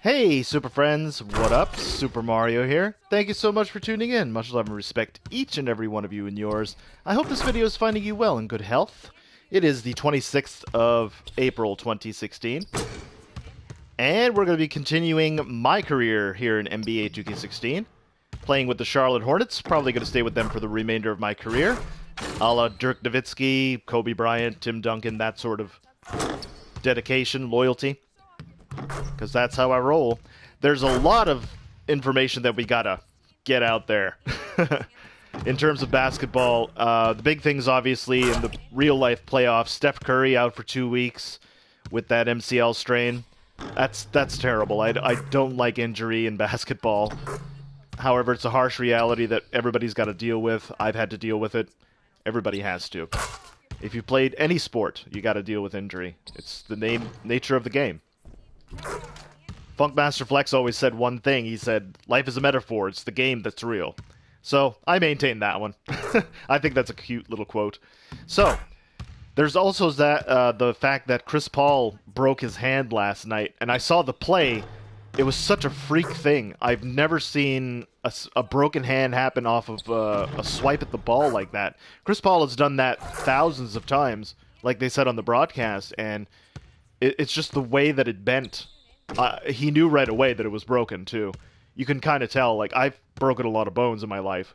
Hey, Super Friends, what up? Super Mario here. Thank you so much for tuning in. Much love and respect each and every one of you and yours. I hope this video is finding you well in good health. It is the 26th of April 2016. And we're going to be continuing my career here in NBA 2K16. Playing with the Charlotte Hornets. Probably going to stay with them for the remainder of my career. A la Dirk Nowitzki, Kobe Bryant, Tim Duncan, that sort of dedication, loyalty. Because that's how I roll. There's a lot of information that we gotta get out there. In terms of basketball, the big things obviously in the real-life playoffs, Steph Curry out for 2 weeks with that MCL strain. That's terrible. I don't like injury in basketball. However, it's a harsh reality that everybody's got to deal with. I've had to deal with it. Everybody has to. If you played any sport, you got to deal with injury. It's the nature of the game. Funkmaster Flex always said one thing. He said, life is a metaphor. It's the game that's real. So, I maintain that one. I think that's a cute little quote. So, there's also that the fact that Chris Paul broke his hand last night, and I saw the play. It was such a freak thing. I've never seen a broken hand happen off of a swipe at the ball like that. Chris Paul has done that thousands of times, like they said on the broadcast, and it's just the way that it bent. He knew right away that it was broken, too. You can kind of tell. Like, I've broken a lot of bones in my life.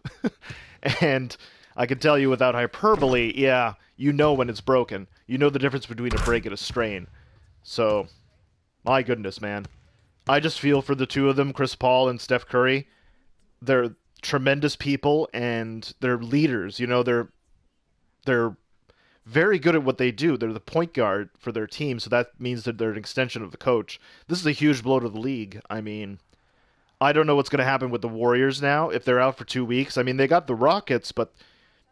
And I can tell you without hyperbole, yeah, you know when it's broken. You know the difference between a break and a strain. So, my goodness, man. I just feel for the two of them, Chris Paul and Steph Curry. They're tremendous people, and they're leaders. You know, they're very good at what they do. They're the point guard for their team, so that means that they're an extension of the coach. This is a huge blow to the league. I mean, I don't know what's going to happen with the Warriors now if they're out for 2 weeks. I mean, they got the Rockets, but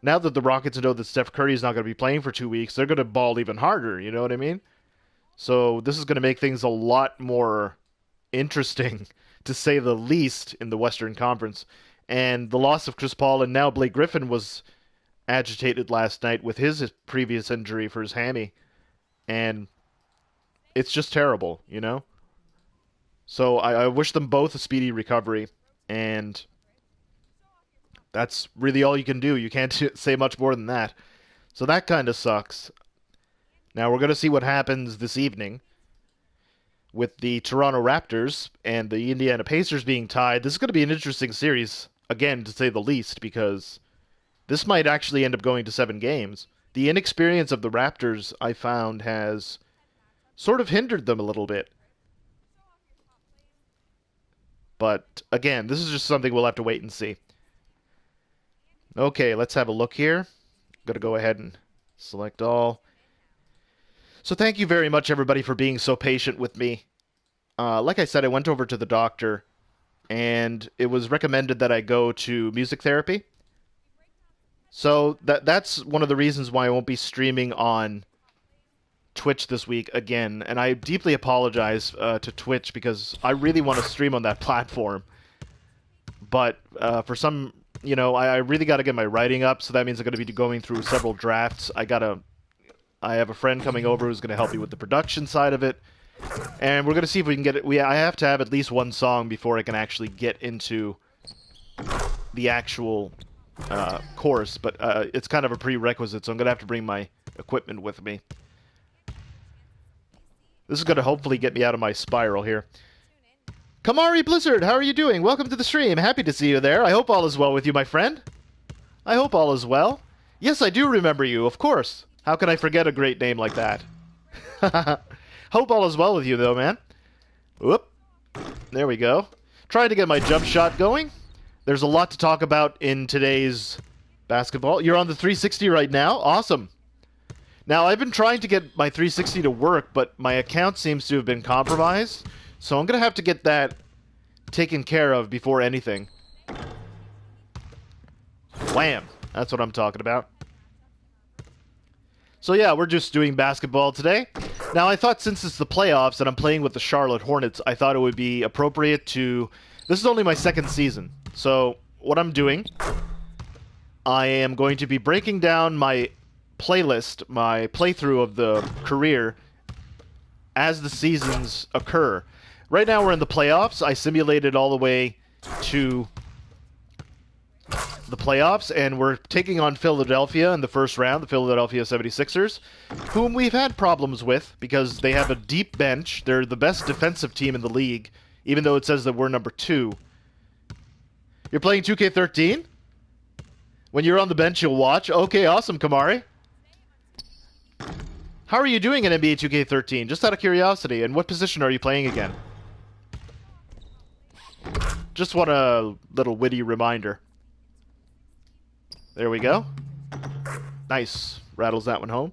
now that the Rockets know that Steph Curry is not going to be playing for 2 weeks, they're going to ball even harder, you know what I mean? So this is going to make things a lot more interesting, to say the least, in the Western Conference. And the loss of Chris Paul and now Blake Griffin was agitated last night with his previous injury for his hammy, and it's just terrible, you know? So I wish them both a speedy recovery, and that's really all you can do. You can't say much more than that. So that kind of sucks. Now we're going to see what happens this evening with the Toronto Raptors and the Indiana Pacers being tied. This is going to be an interesting series, again, to say the least, because this might actually end up going to 7 games. The inexperience of the Raptors, I found, has sort of hindered them a little bit. But, again, this is just something we'll have to wait and see. Okay, let's have a look here. I'm going to go ahead and select all. So thank you very much, everybody, for being so patient with me. Like I said, I went over to the doctor, and it was recommended that I go to music therapy. So that's one of the reasons why I won't be streaming on Twitch this week again. And I deeply apologize to Twitch because I really want to stream on that platform. But for some, you know, I really got to get my writing up. So that means I'm going to be going through several drafts. I have a friend coming over who's going to help me with the production side of it. And we're going to see if we can get it. I have to have at least one song before I can actually get into the actual course, but it's kind of a prerequisite, so I'm going to have to bring my equipment with me. This is going to hopefully get me out of my spiral here. Kamari Blizzard, how are you doing? Welcome to the stream. Happy to see you there. I hope all is well with you, my friend. I hope all is well. Yes, I do remember you, of course. How can I forget a great name like that? Hope all is well with you, though, man. Whoop. There we go. Trying to get my jump shot going. There's a lot to talk about in today's basketball. You're on the 360 right now? Awesome. Now, I've been trying to get my 360 to work, but my account seems to have been compromised. So I'm going to have to get that taken care of before anything. Wham! That's what I'm talking about. So yeah, we're just doing basketball today. Now, I thought since it's the playoffs and I'm playing with the Charlotte Hornets, I thought it would be appropriate to... This is only my second season. So, what I'm doing, I am going to be breaking down my playlist, my playthrough of the career, as the seasons occur. Right now we're in the playoffs. I simulated all the way to the playoffs, and we're taking on Philadelphia in the first round, the Philadelphia 76ers, whom we've had problems with because they have a deep bench. They're the best defensive team in the league, even though it says that we're number 2. You're playing 2K13? When you're on the bench, you'll watch? Okay, awesome, Kamari. How are you doing in NBA 2K13? Just out of curiosity. And what position are you playing again? Just want a little witty reminder. There we go. Nice. Rattles that one home.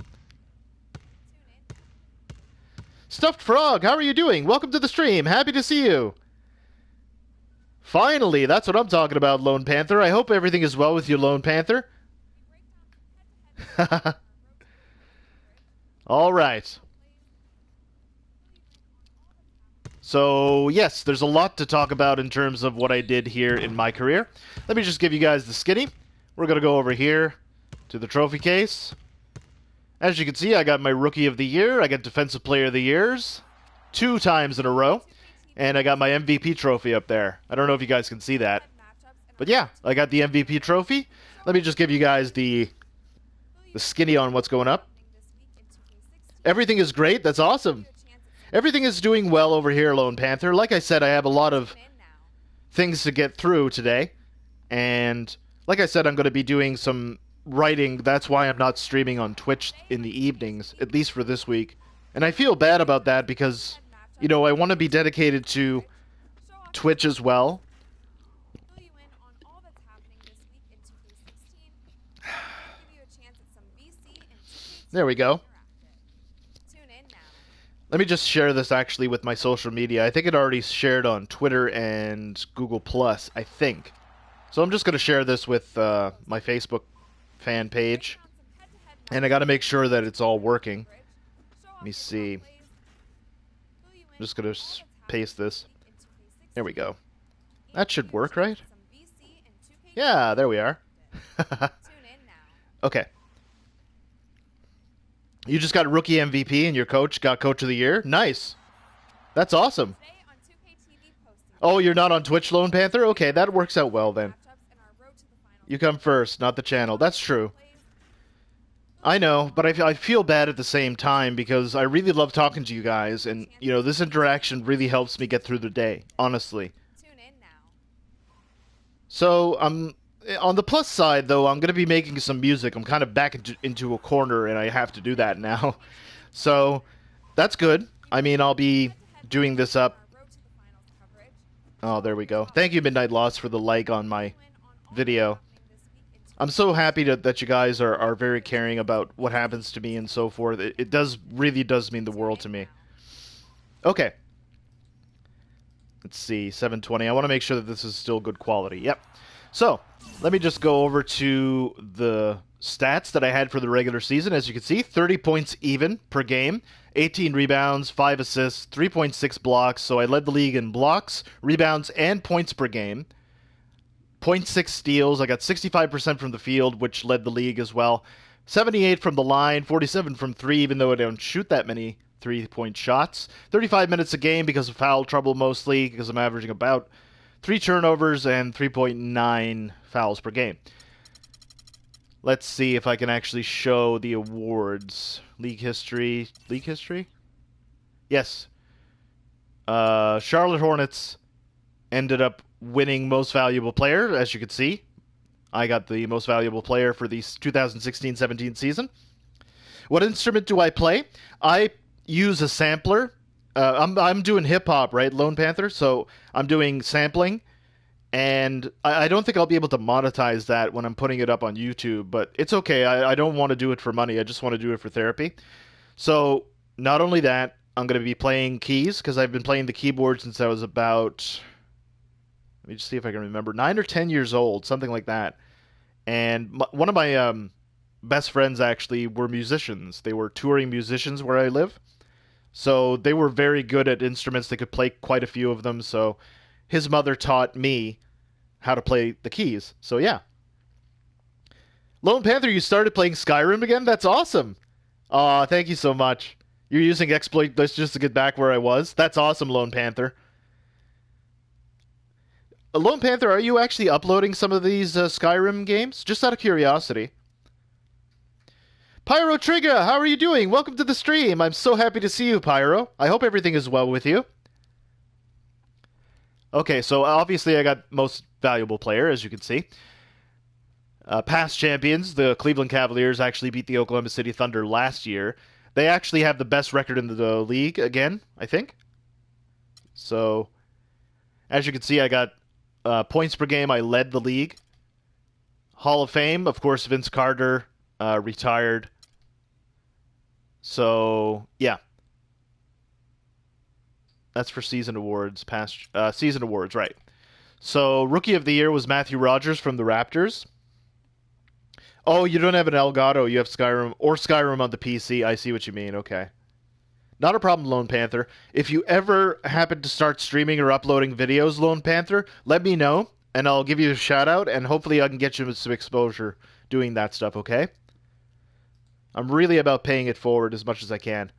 Stuffed Frog, how are you doing? Welcome to the stream. Happy to see you. Finally, that's what I'm talking about, Lone Panther. I hope everything is well with you, Lone Panther. All right. So, yes, there's a lot to talk about in terms of what I did here in my career. Let me just give you guys the skinny. We're going to go over here to the trophy case. As you can see, I got my Rookie of the Year. I got Defensive Player of the Years 2 times in a row. And I got my MVP trophy up there. I don't know if you guys can see that. But yeah, I got the MVP trophy. Let me just give you guys the skinny on what's going up. Everything is great. That's awesome. Everything is doing well over here, Lone Panther. Like I said, I have a lot of things to get through today. And like I said, I'm going to be doing some writing. That's why I'm not streaming on Twitch in the evenings, at least for this week. And I feel bad about that because, you know, I want to be dedicated to Twitch as well. There we go. Let me just share this actually with my social media. I think it already shared on Twitter and Google+, I think. So I'm just going to share this with my Facebook fan page. And I got to make sure that it's all working. Let me see. I'm just going to paste this. There we go. That should work, right? Yeah, there we are. Okay. You just got Rookie MVP and your coach got Coach of the Year? Nice. That's awesome. Oh, you're not on Twitch, Lone Panther? Okay, that works out well then. You come first, not the channel. That's true. I know, but I feel bad at the same time because I really love talking to you guys, and, you know, this interaction really helps me get through the day, honestly. So, on the plus side, though, I'm going to be making some music. I'm kind of back into a corner, and I have to do that now. So, that's good. I mean, I'll be doing this up. Oh, there we go. Thank you, Midnight Lost, for the like on my video. I'm so happy that you guys are very caring about what happens to me and so forth. It really does mean the world to me. Okay. Let's see, 720. I want to make sure that this is still good quality. Yep. So, let me just go over to the stats that I had for the regular season. As you can see, 30 points even per game, 18 rebounds, 5 assists, 3.6 blocks. So I led the league in blocks, rebounds, and points per game. 0.6 steals. I got 65% from the field, which led the league as well. 78 from the line, 47 from 3, even though I don't shoot that many 3-point shots. 35 minutes a game because of foul trouble mostly, because I'm averaging about 3 turnovers and 3.9 fouls per game. Let's see if I can actually show the awards. League history. League history? Yes. Charlotte Hornets ended up winning most valuable player, as you can see. I got the most valuable player for the 2016-17 season. What instrument do I play? I use a sampler. I'm doing hip-hop, right, Lone Panther? So I'm doing sampling, and I don't think I'll be able to monetize that when I'm putting it up on YouTube, but it's okay. I don't want to do it for money. I just want to do it for therapy. So not only that, I'm going to be playing keys, because I've been playing the keyboard since I was about... Let me just see if I can remember. 9 or 10 years old, something like that. And one of my best friends actually were musicians. They were touring musicians where I live. So they were very good at instruments. They could play quite a few of them. So his mother taught me how to play the keys. So yeah. Lone Panther, you started playing Skyrim again? That's awesome. Aw, thank you so much. You're using exploit just to get back where I was? That's awesome, Lone Panther. Lone Panther, are you actually uploading some of these Skyrim games? Just out of curiosity. Pyro Trigger, how are you doing? Welcome to the stream. I'm so happy to see you, Pyro. I hope everything is well with you. Okay, so obviously I got most valuable player, as you can see. Past champions, the Cleveland Cavaliers actually beat the Oklahoma City Thunder last year. They actually have the best record in the league again, I think. So, as you can see, I got points per game. I led the league. Hall of Fame, of course, Vince Carter retired. So, yeah. That's for season awards. Past season awards, right. So, Rookie of the Year was Matthew Rogers from the Raptors. Oh, you don't have an Elgato. You have Skyrim or Skyrim on the PC. I see what you mean. Okay. Not a problem, Lone Panther. If you ever happen to start streaming or uploading videos, Lone Panther, let me know, and I'll give you a shout-out, and hopefully I can get you some exposure doing that stuff, okay? I'm really about paying it forward as much as I can.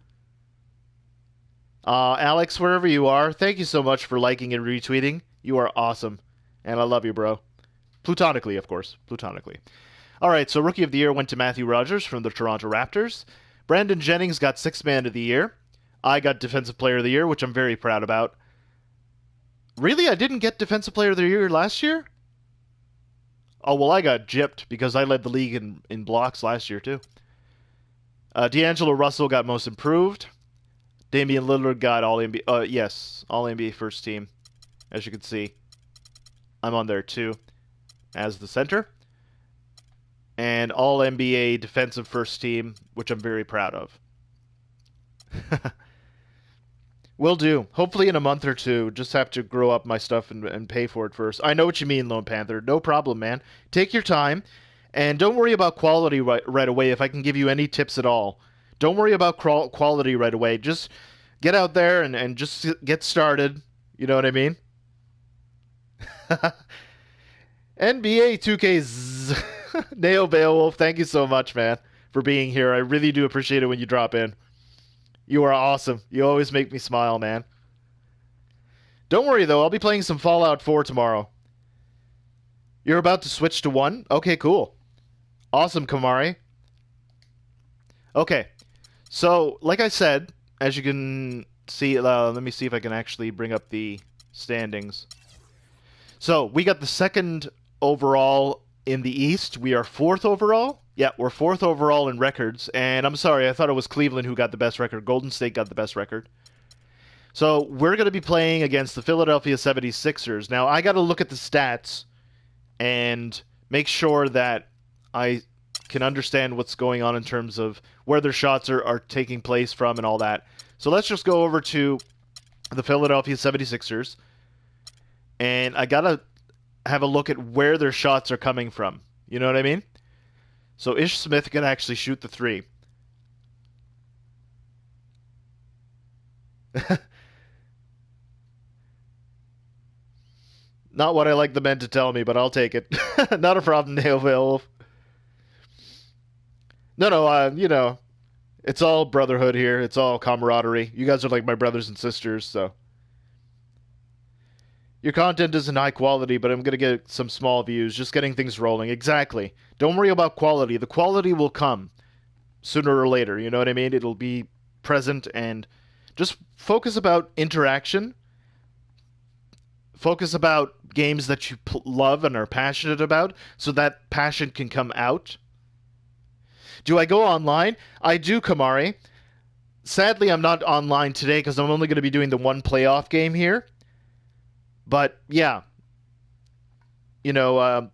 Alex, wherever you are, thank you so much for liking and retweeting. You are awesome, and I love you, bro. Platonically, of course. Platonically. All right, so Rookie of the Year went to Matthew Rogers from the Toronto Raptors. Brandon Jennings got Sixth Man of the Year. I got Defensive Player of the Year, which I'm very proud about. Really? I didn't get Defensive Player of the Year last year? Oh, well, I got gypped because I led the league in blocks last year, too. D'Angelo Russell got Most Improved. Damian Lillard got All-NBA. Yes, All-NBA First Team. As you can see, I'm on there, too, as the center. And All-NBA Defensive First Team, which I'm very proud of. Will do. Hopefully in a month or two. Just have to grow up my stuff and pay for it first. I know what you mean, Lone Panther. No problem, man. Take your time. And don't worry about quality right away if I can give you any tips at all. Don't worry about quality right away. Just get out there and just get started. You know what I mean? NBA 2K Neo Beowulf, thank you so much, man, for being here. I really do appreciate it when you drop in. You are awesome. You always make me smile, man. Don't worry, though. I'll be playing some Fallout 4 tomorrow. You're about to switch to 1? Okay, cool. Awesome, Kamari. Okay. So, like I said, as you can see, let me see if I can actually bring up the standings. So, we got the second overall in the East. We are fourth overall. Yeah, we're fourth overall in records, and I'm sorry, I thought it was Cleveland who got the best record. Golden State got the best record. So we're going to be playing against the Philadelphia 76ers. Now, I got to look at the stats and make sure that I can understand what's going on in terms of where their shots are taking place from and all that. So let's just go over to the Philadelphia 76ers, and I got to have a look at where their shots are coming from. You know what I mean? So Ish Smith can actually shoot the 3. Not what I like the men to tell me, but I'll take it. Not a problem, Nailville. No, you know, it's all brotherhood here. It's all camaraderie. You guys are like my brothers and sisters, so. Your content isn't high quality, but I'm going to get some small views. Just getting things rolling. Exactly. Don't worry about quality. The quality will come sooner or later. You know what I mean? It'll be present, and just focus about interaction. Focus about games that you love and are passionate about, so that passion can come out. Do I go online? I do, Kamari. Sadly, I'm not online today because I'm only going to be doing the one playoff game here. But, yeah, you know,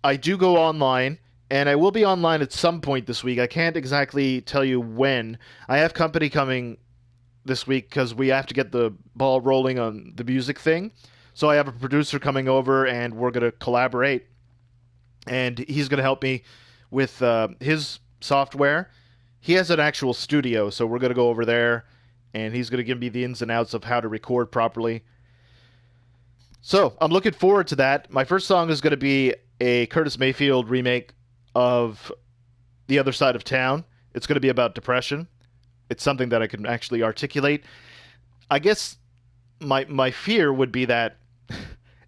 I do go online, and I will be online at some point this week. I can't exactly tell you when. I have company coming this week because we have to get the ball rolling on the music thing. So I have a producer coming over, and we're going to collaborate. And he's going to help me with his software. He has an actual studio, so we're going to go over there, and he's going to give me the ins and outs of how to record properly. So, I'm looking forward to that. My first song is going to be a Curtis Mayfield remake of The Other Side of Town. It's going to be about depression. It's something that I can actually articulate. I guess my fear would be that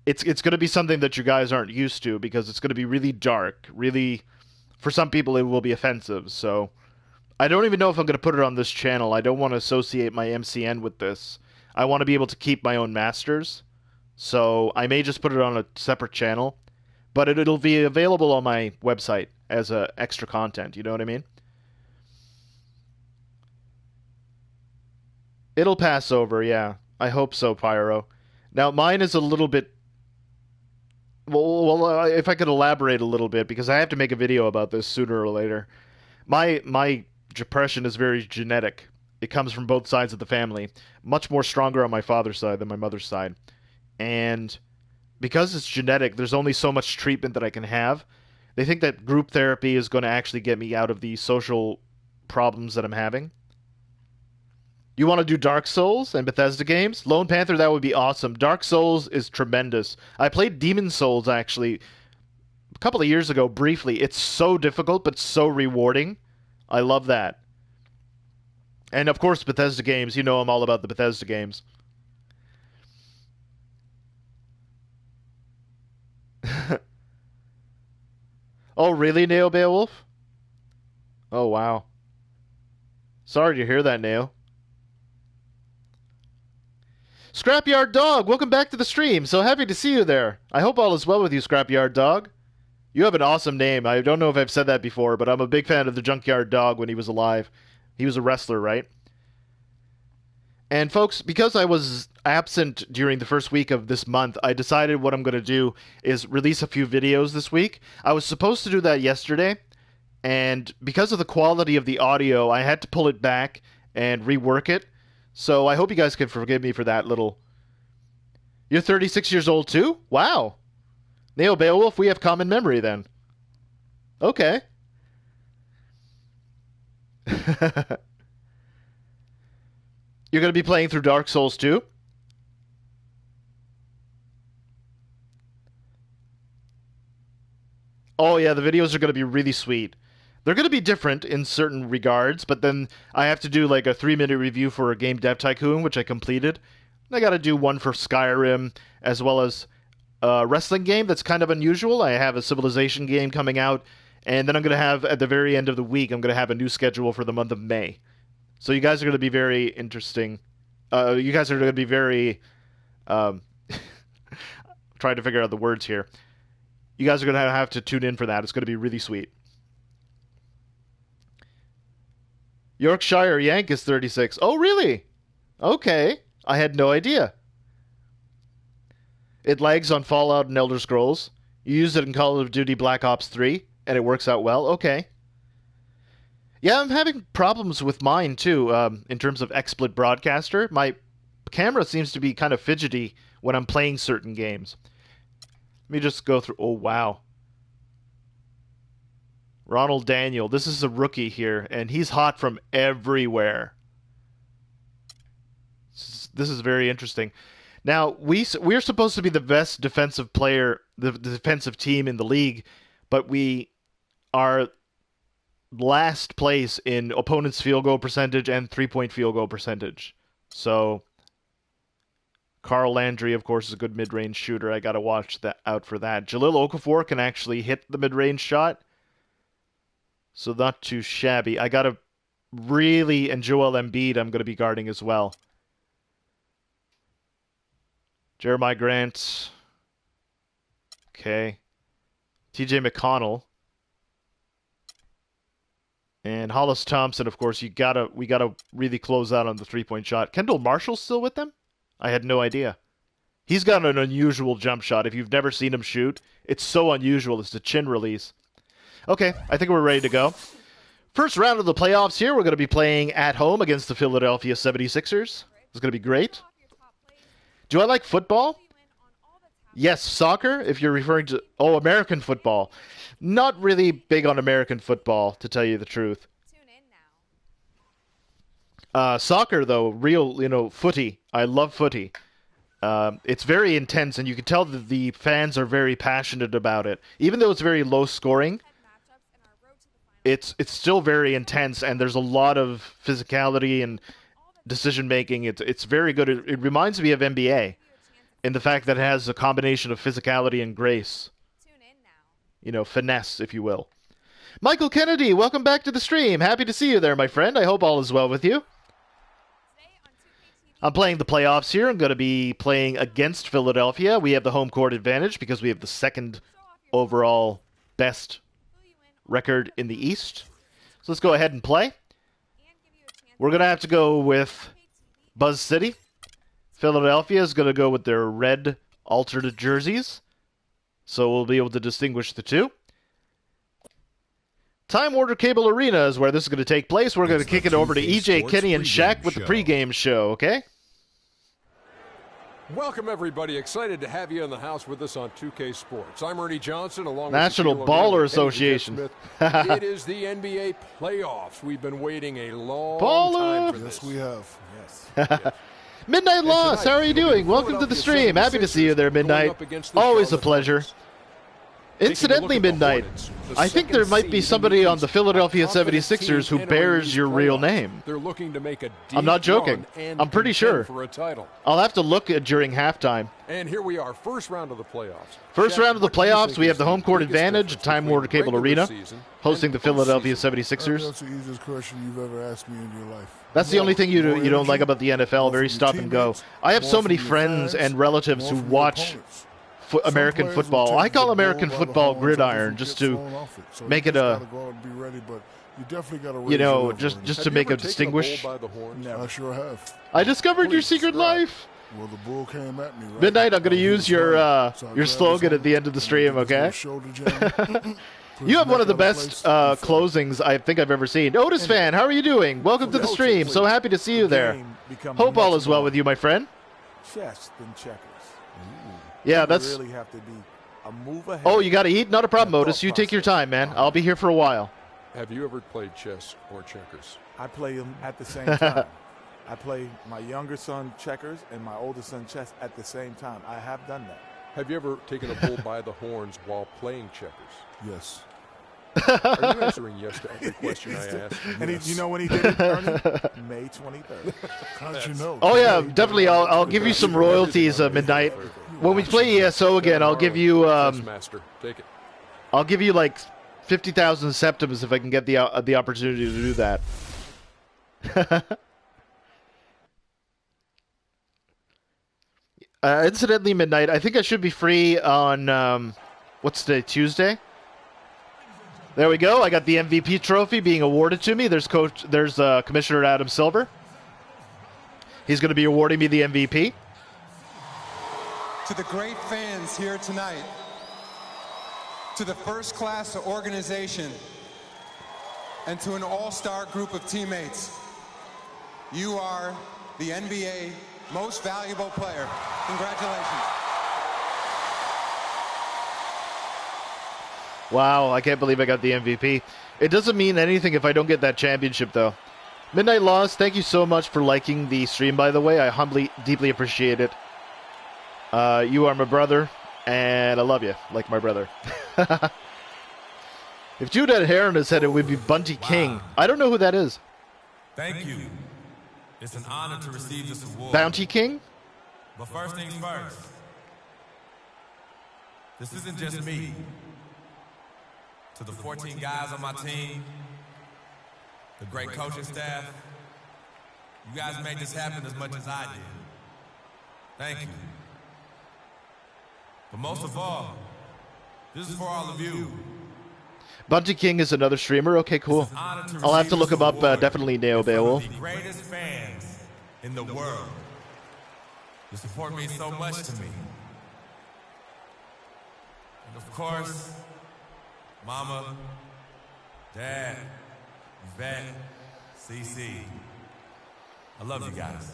it's going to be something that you guys aren't used to because it's going to be really dark, really. For some people, it will be offensive. So I don't even know if I'm going to put it on this channel. I don't want to associate my MCN with this. I want to be able to keep my own masters. So I may just put it on a separate channel, but it'll be available on my website as extra content. You know what I mean? It'll pass over, yeah. I hope so, Pyro. Now, mine is a little bit. Well, if I could elaborate a little bit, because I have to make a video about this sooner or later. My depression is very genetic. It comes from both sides of the family. Much more stronger on my father's side than my mother's side. And because it's genetic, there's only so much treatment that I can have. They think that group therapy is going to actually get me out of the social problems that I'm having. You want to do Dark Souls and Bethesda games? Lone Panther, that would be awesome. Dark Souls is tremendous. I played Demon Souls, actually, a couple of years ago, briefly. It's so difficult, but so rewarding. I love that. And, of course, Bethesda games. You know I'm all about the Bethesda games. Oh, really, Neo Beowulf? Oh, wow. Sorry to hear that, Neo. Scrapyard Dog, welcome back to the stream. So happy to see you there. I hope all is well with you, Scrapyard Dog. You have an awesome name. I don't know if I've said that before, but I'm a big fan of the Junkyard Dog when he was alive. He was a wrestler, right? And folks, because I was absent during the first week of this month, I decided what I'm going to do is release a few videos this week. I was supposed to do that yesterday, and because of the quality of the audio, I had to pull it back and rework it. So I hope you guys can forgive me for that little... You're 36 years old too? Wow. Neo Beowulf, we have common memory then. Okay. You're going to be playing through Dark Souls too? Oh yeah, the videos are going to be really sweet. They're going to be different in certain regards, but then I have to do like a 3-minute review for a Game Dev Tycoon, which I completed. I got to do one for Skyrim, as well as a wrestling game that's kind of unusual. I have a Civilization game coming out, and then I'm going to have, at the very end of the week, I'm going to have a new schedule for the month of May. So you guys are going to be very interesting. You guys are going to be very... trying to figure out the words here. You guys are going to have to tune in for that. It's going to be really sweet. Yorkshire Yank is 36. Oh, really? Okay. I had no idea. It lags on Fallout and Elder Scrolls. You use it in Call of Duty Black Ops 3, and it works out well. Okay. Yeah, I'm having problems with mine, too, in terms of XSplit Broadcaster. My camera seems to be kind of fidgety when I'm playing certain games. Let me just go through... Oh, wow. Ronald Daniel. This is a rookie here, and he's hot from everywhere. This is very interesting. Now, we're supposed to be the best defensive player, the defensive team in the league, but we are last place in opponent's field goal percentage and three-point field goal percentage. So, Carl Landry, of course, is a good mid-range shooter. I got to watch that out for that. Jahlil Okafor can actually hit the mid-range shot. So not too shabby. I got to really... And Joel Embiid I'm going to be guarding as well. Jeremiah Grant. Okay. TJ McConnell. And Hollis Thompson, of course. We gotta really close out on the three-point shot. Kendall Marshall's still with them? I had no idea. He's got an unusual jump shot. If you've never seen him shoot, it's so unusual. It's the chin release. Okay, I think we're ready to go. First round of the playoffs here. We're going to be playing at home against the Philadelphia 76ers. It's going to be great. Do I like football? Yes, soccer, if you're referring to... Oh, American football. Not really big on American football, to tell you the truth. Soccer, though, real, footy. I love footy. It's very intense, and you can tell that the fans are very passionate about it. Even though it's very low scoring, it's still very intense, and there's a lot of physicality and decision making. It's very good. It reminds me of NBA. in the fact that it has a combination of physicality and grace. You know, finesse, if you will. Michael Kennedy, welcome back to the stream. Happy to see you there, my friend. I hope all is well with you. I'm playing the playoffs here. I'm going to be playing against Philadelphia. We have the home court advantage because we have the second overall best record in the East. So let's go ahead and play. We're going to have to go with Buzz City. Philadelphia is going to go with their red alternate jerseys. So we'll be able to distinguish the two. Time Warner Cable Arena is where this is going to take place. We're going to kick it over to EJ, Kenny, and Shaq with the pregame show, okay? Welcome, everybody. Excited to have you in the house with us on 2K Sports. I'm Ernie Johnson, along National with Baller Association. It is the NBA playoffs. We've been waiting a long time for this. Yes, we have. Yes. Midnight Loss, how are you doing? Welcome to the stream. Happy to see you there, Midnight. Always a pleasure. Incidentally, Midnight, I think there might be somebody on the Philadelphia 76ers who bears your real name. They're looking to make a I'm not joking. I'm pretty sure. For a title. I'll have to look during halftime. And here we are, first round of the playoffs. First round of the playoffs, we have the home court advantage at Time Warner Cable Arena, hosting the Philadelphia 76ers. That's the easiest question you've ever asked me in your life. That's the only thing you don't like about the NFL, very stop and go. I have so many friends and relatives who watch American football. I call American football gridiron just to make it a, you know, just to make a distinguish. I sure have. I discovered your secret life. Well, the bull came at me. Right? Midnight, I'm going to use your slogan at the end of the stream, okay? You have one of the best closings I think I've ever seen. Otis fan, how are you doing? Welcome to the stream. So happy to see you there. Hope all is well with you, my friend. Chess than checkers. Yeah, that's... really have to be a move ahead. Oh, you got to eat? Not a problem, Otis. You take your time, man. I'll be here for a while. Have you ever played chess or checkers? I play them at the same time. I play my younger son checkers and my older son chess at the same time. I have done that. Have you ever taken a bull by the horns while playing checkers? Yes. Are you answering yes to every question I ask? And you know when he did it, Ernie? May 23rd. How'd you know? Oh, yeah, definitely. I'll give you some royalties, Midnight. When we play ESO again, I'll give you... Master, take it. I'll give you, like, 50,000 septims if I can get the opportunity to do that. Incidentally, Midnight, I think I should be free on, what's today, Tuesday? There we go. I got the MVP trophy being awarded to me. There's Commissioner Adam Silver. He's going to be awarding me the MVP. To the great fans here tonight, to the first-class organization, and to an all-star group of teammates, you are the NBA Most Valuable Player. Congratulations. Wow, I can't believe I got the MVP. It doesn't mean anything if I don't get that championship, though. Midnight Laws, thank you so much for liking the stream, by the way. I humbly, deeply appreciate it. You are my brother, and I love you like my brother. If Jude had hair on his head, it would be Bunty King. I don't know who that is. Thank you. It's an honor to receive this award. Bounty King? But first things first. This isn't just me. To the 14 guys on my team, the great coaching staff, you guys made this happen as much as I did. Thank you. But most of all, this is for all of you. Bunty King is another streamer? Okay, cool. I'll have to look him up, definitely, Neo Beowulf. The greatest fans in the world. You support me so much to me. And of course, Mama, Dad, Yvette, CC. I love you guys.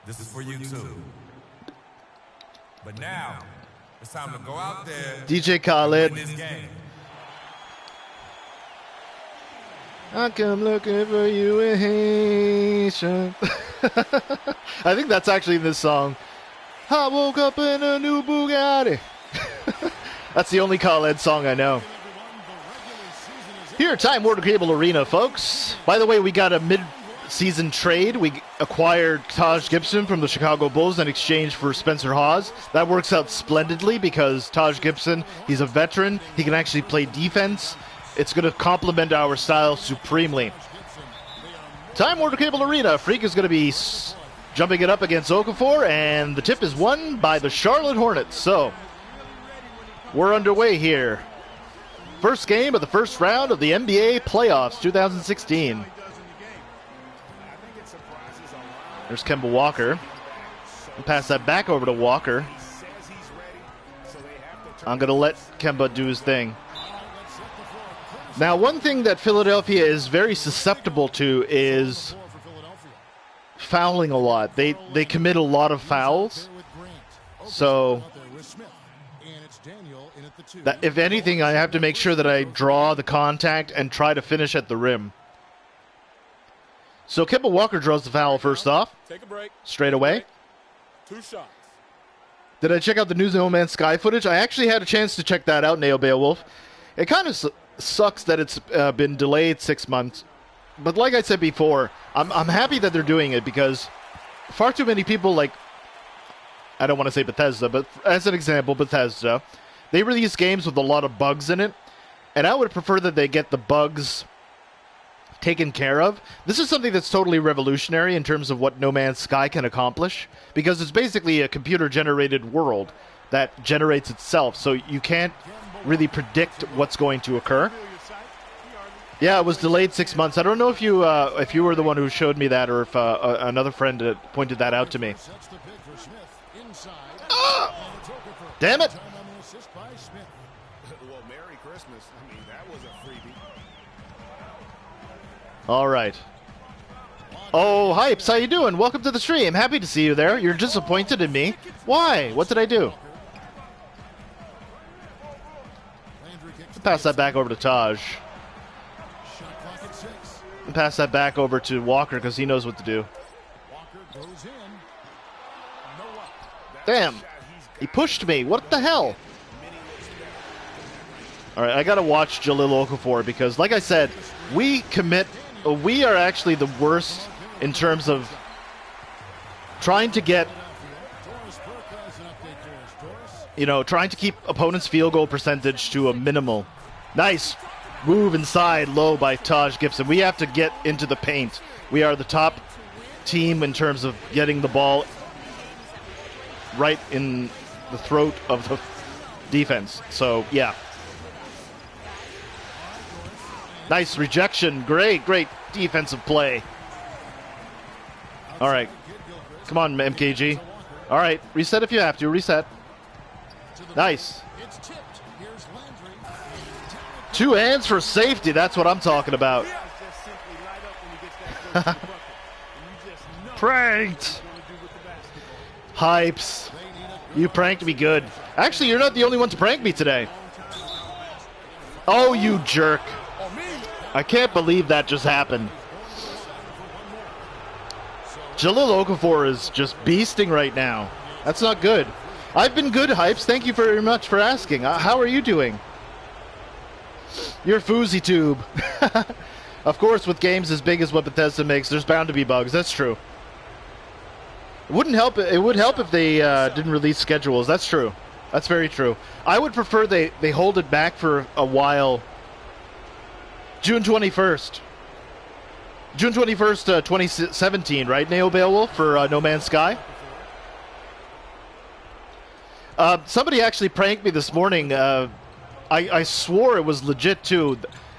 This is for you too. But now, it's time to go out there DJ Khaled. and win this game. I come looking for you in Haitian. I think that's actually this song. I woke up in a new Bugatti. That's the only Khaled song I know. Here at Time Warner Cable Arena, folks. By the way, we got a season trade. We acquired Taj Gibson from the Chicago Bulls in exchange for Spencer Hawes. That works out splendidly because Taj Gibson, he's a veteran. He can actually play defense. It's going to complement our style supremely. Time Warner Cable Arena. Freak is going to be jumping it up against Okafor, and the tip is won by the Charlotte Hornets. So, we're underway here. First game of the first round of the NBA playoffs 2016. There's Kemba Walker. I'll pass that back over to Walker. I'm going to let Kemba do his thing. Now, one thing that Philadelphia is very susceptible to is fouling a lot. They commit a lot of fouls. So, that if anything, I have to make sure that I draw the contact and try to finish at the rim. So Kemba Walker draws the foul first off. Take a break. Straight away. 2 shots. Did I check out the new No Man's Sky footage? I actually had a chance to check that out, Neo Beowulf. It kind of sucks that it's been delayed 6 months. But like I said before, I'm happy that they're doing it because far too many people, like, I don't want to say Bethesda, but as an example, Bethesda, they release games with a lot of bugs in it. And I would prefer that they get the bugs taken care of. This is something that's totally revolutionary in terms of what No Man's Sky can accomplish, because it's basically a computer-generated world that generates itself, so you can't really predict what's going to occur. Yeah, it was delayed 6 months. I don't know if you were the one who showed me that, or if another friend pointed that out to me. Ah! Damn it! Well, Merry Christmas. I mean, that was a freebie. All right. Oh, Hypes, how you doing? Welcome to the stream. Happy to see you there. You're disappointed in me. Why? What did I do? Pass that back over to Taj. Pass that back over to Walker because he knows what to do. Damn. He pushed me. What the hell? All right, I got to watch Jahlil Okafor because, like I said, we are actually the worst in terms of trying to get, trying to keep opponents' field goal percentage to a minimal. Nice move inside low by Taj Gibson. We have to get into the paint. We are the top team in terms of getting the ball right in the throat of the defense. So, yeah. Nice rejection. Great defensive play. All right. Come on, MKG. All right. Reset if you have to. Reset. Nice. 2 hands for safety. That's what I'm talking about. Pranked. Hypes. You pranked me good. Actually, you're not the only one to prank me today. Oh, you jerk. I can't believe that just happened. Jahlil Okafor is just beasting right now. That's not good. I've been good, Hypes. Thank you very much for asking. How are you doing? You're Fousey Tube. Of course, with games as big as what Bethesda makes, there's bound to be bugs. That's true. It wouldn't help. It would help if they didn't release schedules. That's true. That's very true. I would prefer they hold it back for a while. June 21st. June 21st, 2017, right, Neo Beowulf, for No Man's Sky? Somebody actually pranked me this morning. I swore it was legit, too.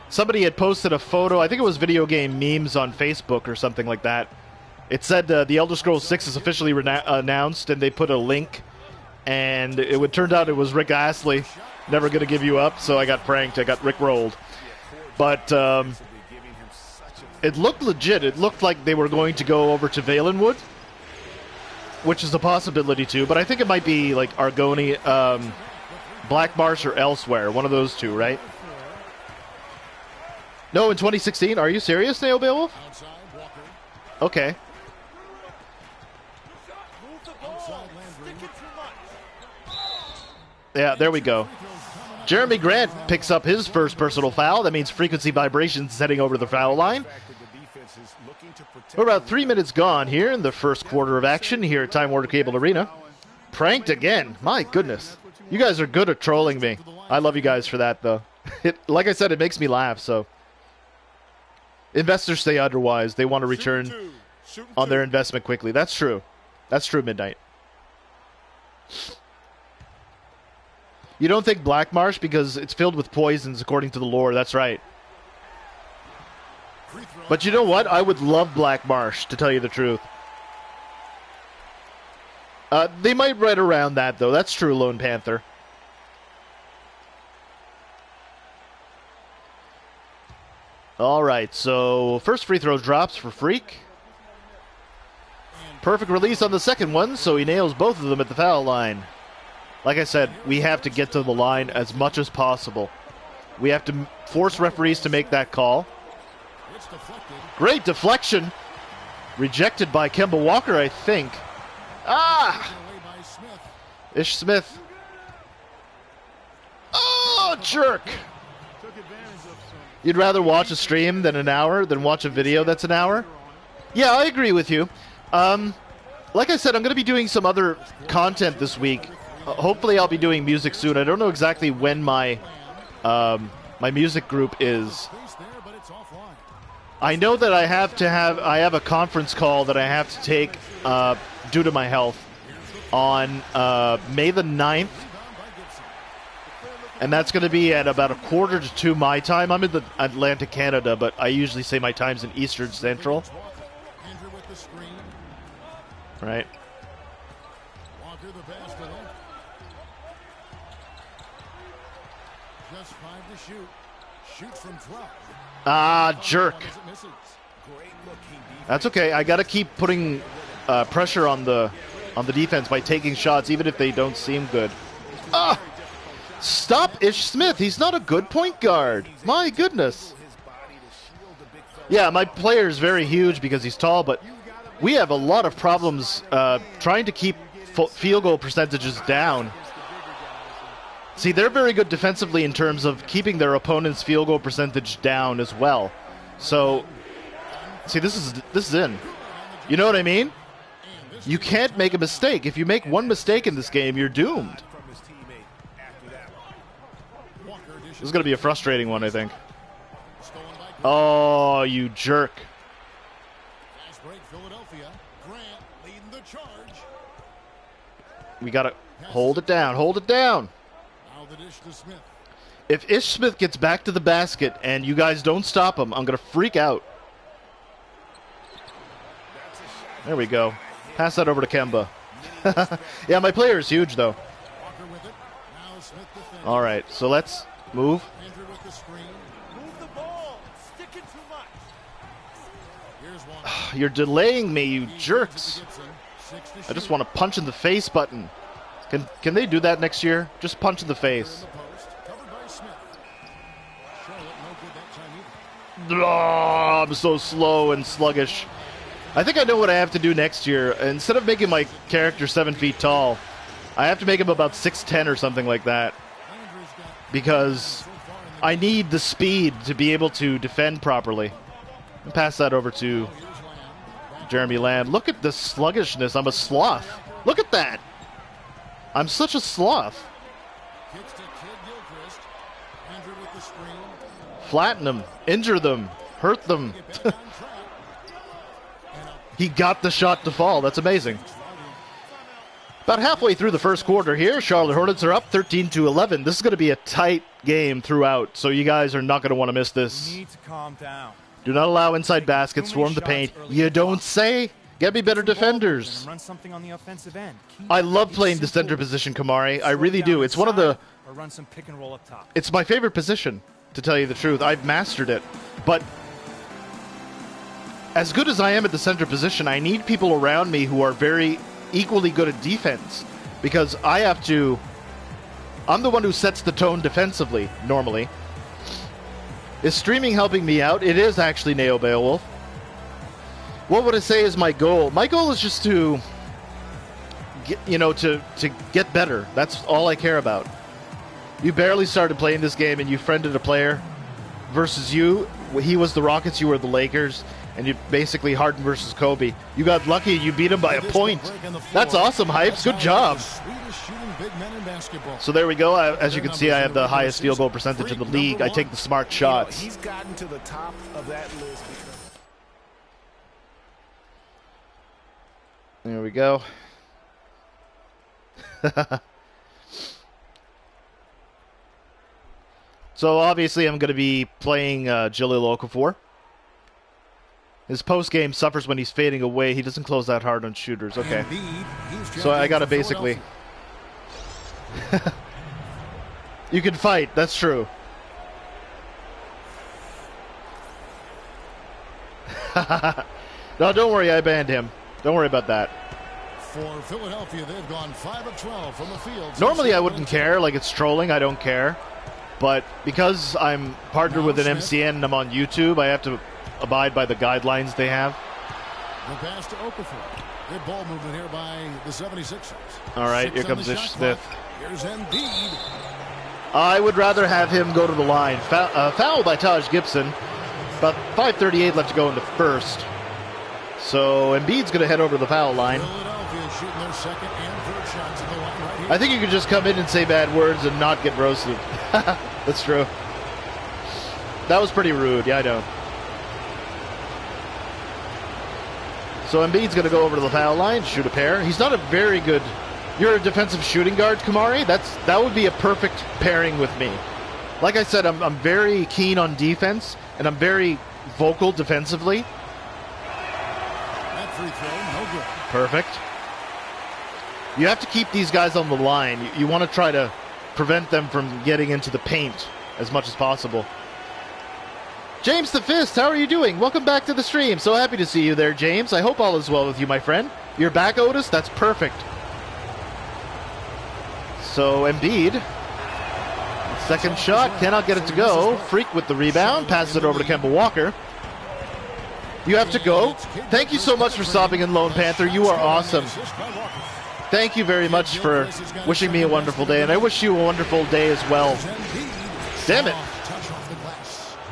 Somebody had posted a photo. I think it was video game memes on Facebook or something like that. It said The Elder Scrolls 6 is officially announced, and they put a link. And it turned out it was Rick Astley. Never going to give you up, so I got pranked. I got rickrolled. But it looked legit. It looked like they were going to go over to Valenwood, which is a possibility, too. But I think it might be like Argoni, Black Marsh, or elsewhere. One of those two, right? No, in 2016? Are you serious, Neo Beowulf? Okay. Yeah, there we go. Jeremy Grant picks up his first personal foul. That means frequency vibrations heading over the foul line. is looking to protect. We're about 3 minutes gone here in the first quarter of action here at Time Warner Cable Arena. Pranked again. My goodness. You guys are good at trolling me. I love you guys for that, though. Like I said, it makes me laugh, so. Investors say otherwise. They want to return on their investment quickly. That's true. That's true, Midnight. You don't think Black Marsh because it's filled with poisons, according to the lore. That's right. But you know what? I would love Black Marsh, to tell you the truth. They might write around that, though. That's true, Lone Panther. All right, so first free throw drops for Freak. Perfect release on the second one, so he nails both of them at the foul line. Like I said, we have to get to the line as much as possible. We have to force referees to make that call. Great deflection. Rejected by Kemba Walker, I think. Ah! Ish Smith. Oh, jerk. You'd rather watch a stream than an hour than watch a video that's an hour? Yeah, I agree with you. Like I said, I'm going to be doing some other content this week. Hopefully I'll be doing music soon. I don't know exactly when my my music group is. I know that I have a conference call that I have to take due to my health on May the 9th. And that's going to be at about 1:45 my time. I'm in the Atlantic Canada, but I usually say my time's in Eastern Central. Right. Ah, jerk. That's okay. I got to keep putting pressure on the defense by taking shots, even if they don't seem good. Ah! Stop Ish Smith. He's not a good point guard. My goodness. Yeah, my player is very huge because he's tall, but we have a lot of problems trying to keep field goal percentages down. See, they're very good defensively in terms of keeping their opponent's field goal percentage down as well. So, see, this is in. You know what I mean? You can't make a mistake. If you make one mistake in this game, you're doomed. This is going to be a frustrating one, I think. Oh, you jerk. We got to hold it down. Hold it down. If Ish Smith gets back to the basket and you guys don't stop him, I'm going to freak out. There we go. Pass that over to Kemba. Yeah, my player is huge, though. All right, so let's move. You're delaying me, you jerks. I just want to punch in the face button. Can they do that next year? Just punch in the face. Oh, I'm so slow and sluggish. I think I know what I have to do next year. Instead of making my character 7 feet tall, I have to make him about 6'10" or something like that. Because I need the speed to be able to defend properly. I'll pass that over to Jeremy Lamb. Look at the sluggishness. I'm a sloth. Look at that. I'm such a sloth. Flatten them. Injure them. Hurt them. He got the shot to fall. That's amazing. About halfway through the first quarter here, Charlotte Hornets are up 13-11. This is going to be a tight game throughout, so you guys are not going to want to miss this. You need to calm down. Do not allow inside baskets, swarm the paint. You don't say. Get me better defenders. Run something on the offensive end. I love playing the center position, Kamari. I really do. It's one of the... Or run some pick and roll up top. It's my favorite position, to tell you the truth. I've mastered it. But as good as I am at the center position, I need people around me who are very equally good at defense. Because I have to... I'm the one who sets the tone defensively, normally. Is streaming helping me out? It is actually, Neo Beowulf. What would I say is my goal? My goal is just to get, to get better. That's all I care about. You barely started playing this game and you friended a player versus you. He was the Rockets, you were the Lakers. and you basically Harden versus Kobe. You got lucky. You beat him by a point. That's awesome, Hypes. Good job. So there we go. As you can see, I have the highest field goal percentage in the league. I take the smart shots. He's gotten to the top of that list. There we go. So obviously I'm going to be playing Jalil Okafor. His post-game suffers when he's fading away. He doesn't close that hard on shooters. Okay. So I got to basically... You can fight. That's true. No, don't worry. I banned him. Don't worry about that. For Philadelphia, they've gone 5 of 12 from the field. Normally I wouldn't care. Like, it's trolling. I don't care. But because I'm partnered with an MCN and I'm on YouTube, I have to abide by the guidelines they have. The pass to Okafor. Good ball movement here by the 76ers. All right, here comes Ish Smith. Here's Embiid. I would rather have him go to the line. Foul by Taj Gibson. About 5:38 left to go in the first. So Embiid's going to head over to the foul line. Philadelphia shooting their second and third shots at the line right here. I think you could just come in and say bad words and not get roasted. That's true. That was pretty rude. Yeah, I know. So Embiid's going to go over to the foul line, shoot a pair. He's not a very good... You're a defensive shooting guard, Kamari. That would be a perfect pairing with me. Like I said, I'm very keen on defense, and I'm very vocal defensively. That free throw, no good. Perfect. You have to keep these guys on the line. You want to try to prevent them from getting into the paint as much as possible. James the Fist, how are you doing? Welcome back to the stream. So happy to see you there, James. I hope all is well with you, my friend. You're back, Otis? That's perfect. So Embiid, second shot, cannot get it to go. Freak with the rebound, passes it over to Kemba Walker. You have to go. Thank you so much for stopping in, Lone Panther. You are awesome. Thank you very much for wishing me a wonderful day, and I wish you a wonderful day as well. Damn it.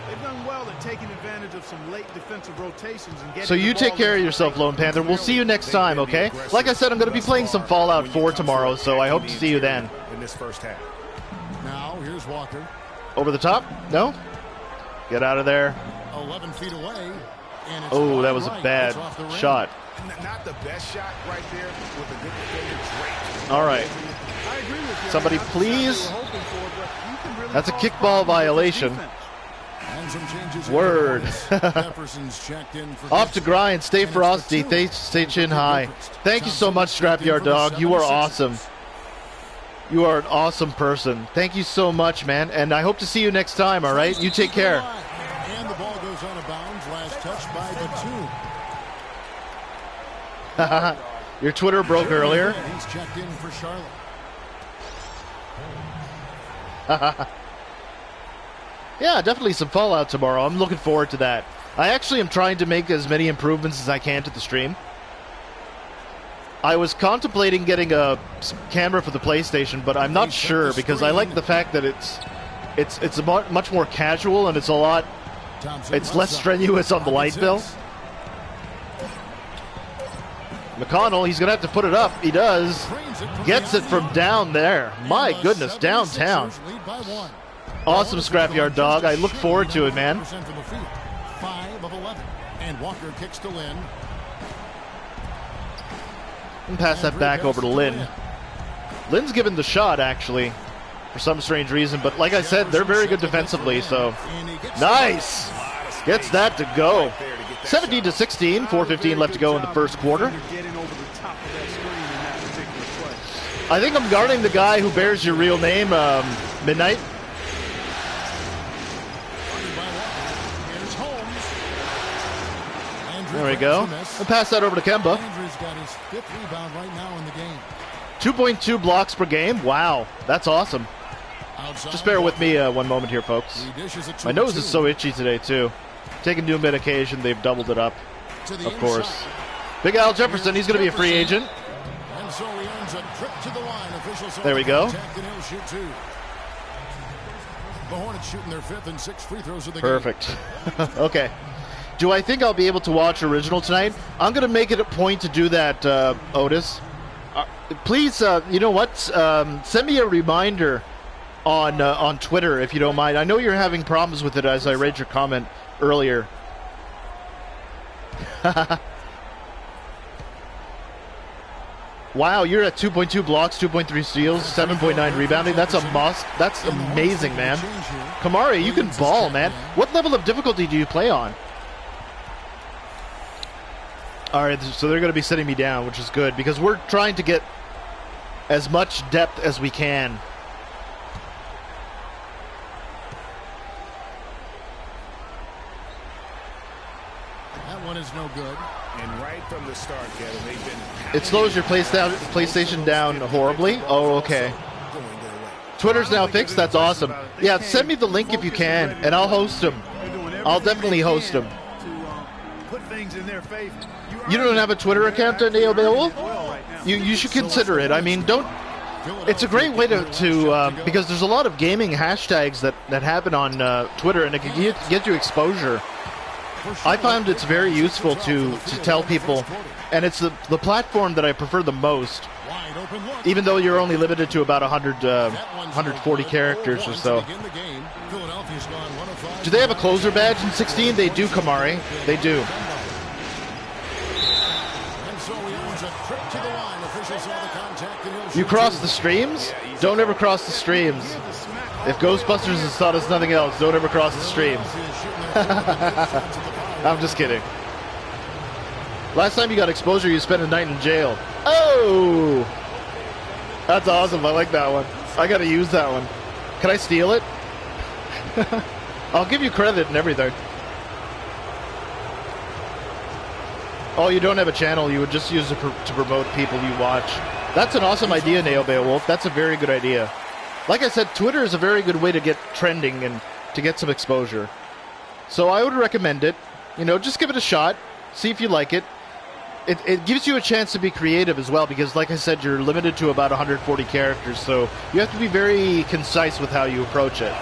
They've done well at taking advantage of some late defensive rotations and getting So you take care of yourself, Lone Panther. We'll see you next time, okay? Like I said, I'm going to be playing some Fallout 4 tomorrow, so I hope to see you then. In this first half. Now, here's Walker. Over the top? No? Get out of there. 11 feet away. And it's Oh, that wide was a right. bad It's off the rim. shot. Not the best shot right there with a good defender draped. All right. I agree with you. Somebody That's the shot they please. were hoping for, but you can really That's a call kickball problems with violation. defense. And some changes in Word. the offense. Jefferson's checked in for Off to Gibson. grind. Stay And it's for frosty. two. Stay chin high. Thank you so much, Scrapyard Dog. You are awesome. You are an awesome person. Thank you so much, man. And I hope to see you next time, all right? You take care. And the ball goes out of bounds. Last touch by Batum. Your Twitter broke earlier. And he's checked in for Charlotte. Yeah, definitely some Fallout tomorrow. I'm looking forward to that. I actually am trying to make as many improvements as I can to the stream. I was contemplating getting a camera for the PlayStation, but I'm not sure because I like the fact that it's a much more casual and it's less strenuous on the light bill. McConnell, he's going to have to put it up. He does. Gets it from down there. My goodness, downtown. Awesome Scrapyard Dog. I look forward to it, man. 5 of 11. And Walker kicks to Lynn. And pass that back over to Lynn. Lynn's given the shot, actually, for some strange reason. But like I said, they're very good defensively, so... Nice! Gets that to go. 17-16, 4:15 left to go in the first quarter. I think I'm guarding the guy who bears your real name, Midnight. There we go. And pass that over to Kemba. Andrew's got his 5th rebound right now in the game. 2.2 blocks per game. Wow, that's awesome. Just bear with me one moment here, folks. My nose is so itchy today, too. Taking new medication, they've doubled it up, of course. Big Al Jefferson, he's going to be a free agent. And so he earns a trip to the line. Officials There we go. and he'll shoot 2. The Hornets shooting their 5th and 6th free throws of the Perfect. Okay. Do I think I'll be able to watch original tonight? I'm going to make it a point to do that, Otis. Please, you know what? Send me a reminder on Twitter if you don't mind. I know you're having problems with it as I read your comment earlier. Wow, you're at 2.2 blocks, 2.3 steals, 7.9 rebounding. That's a must. That's amazing, man. Kamari, you can ball, man. What level of difficulty do you play on? All right, so they're going to be sitting me down, which is good, because we're trying to get as much depth as we can. That one is no good. And right from the start, Kevin, they've been... It slows your PlayStation down horribly? Oh, okay. Twitter's now fixed? That's awesome. Yeah, send me the link if you can, and I'll host them. I'll definitely host them. You don't have a Twitter account, Neo Beowulf? You should consider it. I mean, don't... It's a great way to because there's a lot of gaming hashtags that happen on Twitter, and it can get you exposure. I found it's very useful to tell people, and it's the platform that I prefer the most, even though you're only limited to about 140 characters or so. Do they have a closer badge in 16? They do, Kamari. They do. You cross the streams? Don't ever cross the streams. If Ghostbusters has taught us nothing else, don't ever cross the streams. I'm just kidding. Last time you got exposure, you spent a night in jail. Oh! That's awesome. I like that one. I gotta use that one. Can I steal it? I'll give you credit and everything. Oh, you don't have a channel. You would just use it to promote people you watch. That's an awesome idea, Neo Beowulf. That's a very good idea. Like I said, Twitter is a very good way to get trending and to get some exposure. So I would recommend it. You know, just give it a shot. See if you like it. It gives you a chance to be creative as well, because like I said, you're limited to about 140 characters, so you have to be very concise with how you approach it.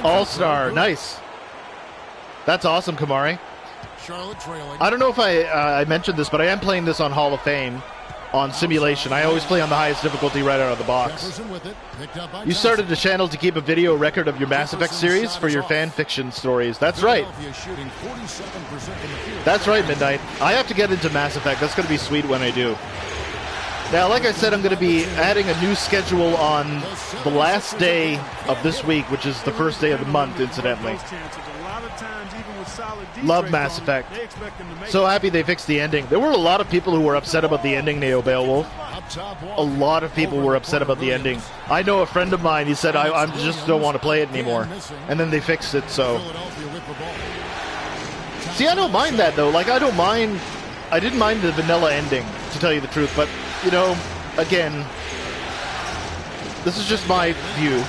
All-Star, nice. That's awesome, Kamari. I don't know if I mentioned this, but I am playing this on Hall of Fame on simulation. I always play on the highest difficulty right out of the box. You started a channel to keep a video record of your Mass Effect series for your fan fiction stories. That's right. That's right, Midnight. I have to get into Mass Effect. That's going to be sweet when I do. Now, like I said, I'm going to be adding a new schedule on the last day of this week, which is the first day of the month, incidentally. Love Mass Effect. So happy they fixed the ending. There were a lot of people who were upset about the ending, Neo Beowulf. A lot of people were upset about the ending. I know a friend of mine, he said, I just don't want to play it anymore. And then they fixed it, so... See, I don't mind that, though. Like, I didn't mind the vanilla ending, to tell you the truth. But, you know, again, this is just my view.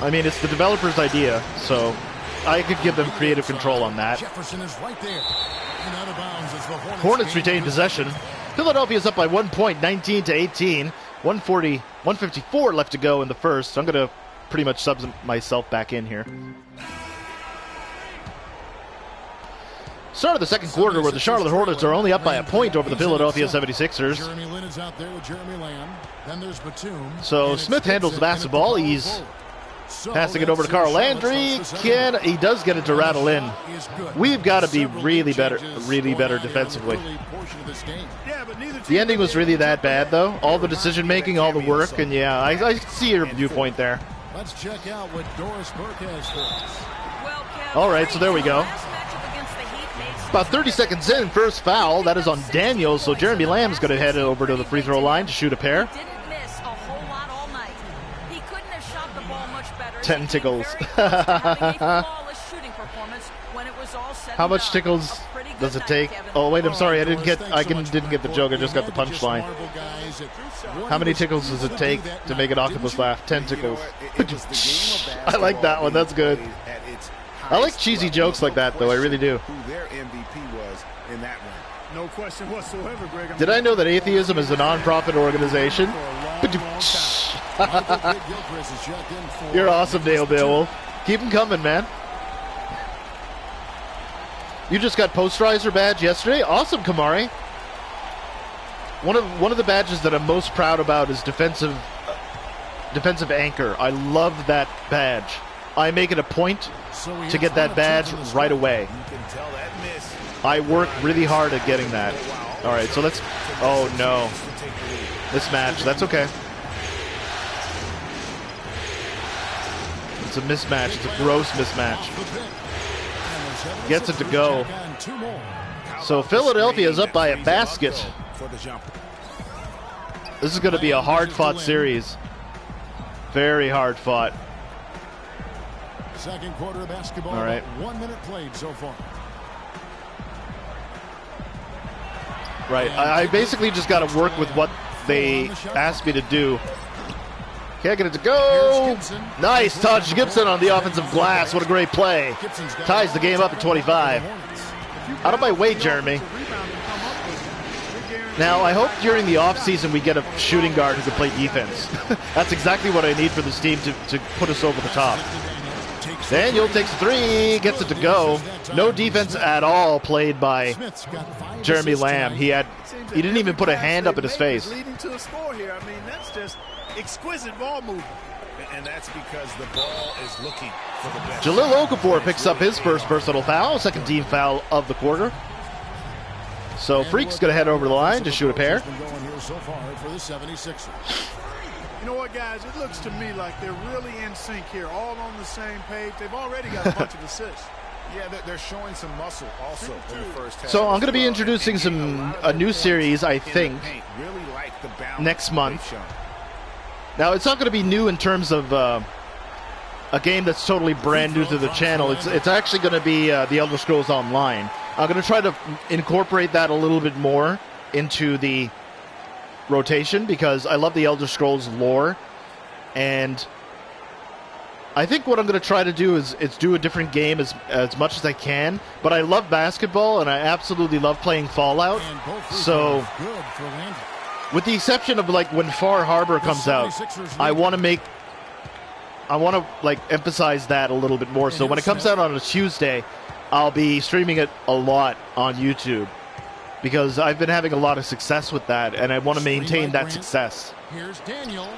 I mean, it's the developer's idea, so... I could give them creative control on that. Hornets retain possession. Philadelphia's up by 1 point, 19-18. 154 left to go in the first. So I'm going to pretty much sub myself back in here. Start of the second quarter, where the Charlotte Hornets are only up by a point over the Philadelphia 76ers. So Smith handles the basketball. He's passing it over to Carl Landry. He does get it to rattle in. We've got to be really better defensively. The ending was really that bad, though. All the decision making, all the work, and yeah, I see your viewpoint there. Let's check out what Doris Burke has for us. All right, so there we go. About 30 seconds in, first foul. That is on Daniels, so Jeremy Lamb's going to head over to the free throw line to shoot a pair. 10 tickles. How much tickles does it take? Oh wait, I'm sorry, I didn't get the joke. I just got the punchline. How many tickles does it take to make an octopus laugh? 10 tickles. I like that one. That's good. I like cheesy jokes like that, though. I really do. No question whatsoever, Greg. Did I know that atheism is a non-profit organization? You're awesome, Dale Beowulf. Keep them coming, man. You just got Posterizer badge yesterday? Awesome, Kamari. One of the badges that I'm most proud about is defensive anchor. I love that badge. I make it a point to get that badge right away. I work really hard at getting that. All right, so let's... Oh, no. Mismatch. That's okay. It's a mismatch. It's a gross mismatch. Gets it to go. So Philadelphia is up by a basket. This is going to be a hard-fought series. Very hard-fought. Second quarter of basketball. All right. 1 minute played so far. Right. I basically just got to work with what they asked me to do. Can't get it to go. Nice touch. Gibson on the offensive glass. What a great play. Ties the game up at 25. Out of my way, Jeremy. Now, I hope during the offseason we get a shooting guard who can play defense. That's exactly what I need for this team to put us over the top. Daniel takes 3, gets it to go. No defense at all played by Jeremy Lamb. He didn't even put a hand up in his face. Leading to a score here. I mean, that's just exquisite ball movement. And that's because the ball is looking for the best. Jahlil Okafor picks up his first personal foul, second team foul of the quarter. So Freak's going to head over the line to shoot a pair. You know what, guys? It looks to me like they're really in sync here, all on the same page. They've already got a bunch of assists. Yeah, they're showing some muscle also in the first half. So I'm going to be introducing a new series, I think, next month. Now, it's not going to be new in terms of a game that's totally brand new to the channel. It's actually going to be The Elder Scrolls Online. I'm going to try to incorporate that a little bit more into the rotation because I love the Elder Scrolls lore, and I think what I'm going to try to do is do a different game as much as I can. But I love basketball, and I absolutely love playing Fallout. So, with the exception of like when Far Harbor comes out, I want to like emphasize that a little bit more. So when it comes out on a Tuesday, I'll be streaming it a lot on YouTube because I've been having a lot of success with that, and I want to maintain that success. Here's Daniel,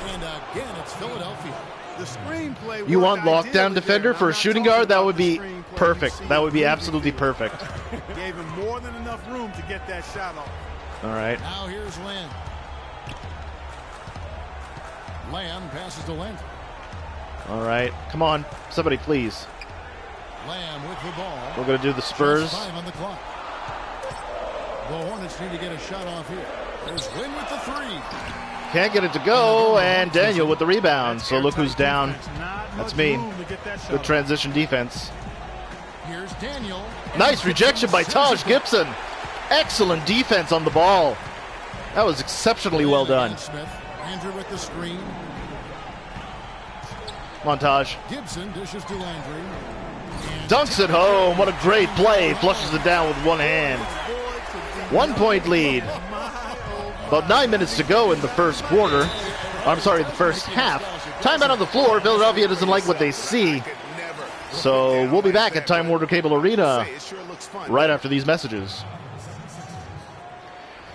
and again it's Philadelphia. The screenplay. You want lockdown defender for a shooting guard? That would be perfect. That would be absolutely perfect. Gave him more than enough room to get that shot off. All right. Now here's Lamb. Lamb passes to Landry. All right. Come on, somebody, please. Lamb with the ball. We're going to do the Spurs. 5 on the clock. The Hornets need to get a shot off here. There's Wynn with the 3. Can't get it to go, and Daniel with the rebound. So look who's down. That's me. Good transition defense. Here's Daniel. Nice rejection by Taj Gibson. Excellent defense on the ball. That was exceptionally well done. Smith. Andrew with the screen. Montage. Gibson dishes to Landry. Dunks it home. What a great play. Flushes it down with one hand. 1 point lead. About 9 minutes to go in the first quarter. I'm sorry, the first half. Timeout on the floor. Philadelphia doesn't like what they see. So we'll be back at Time Warner Cable Arena right after these messages.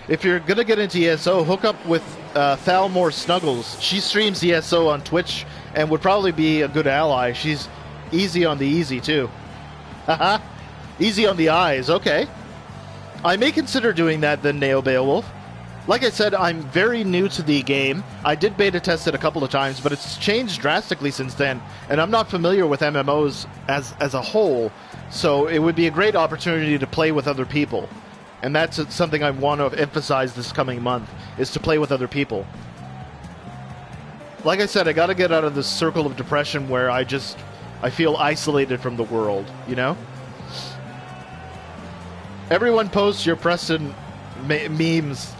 If you're going to get into ESO, hook up with Thalmore Snuggles. She streams ESO on Twitch and would probably be a good ally. She's easy on the easy, too. Haha. Easy on the eyes. Okay. I may consider doing that then, Neo Beowulf. Like I said, I'm very new to the game. I did beta test it a couple of times, but it's changed drastically since then, and I'm not familiar with MMOs as a whole, so it would be a great opportunity to play with other people. And that's something I want to emphasize this coming month, is to play with other people. Like I said, I got to get out of this circle of depression where I feel isolated from the world, you know? Everyone posts your Preston memes.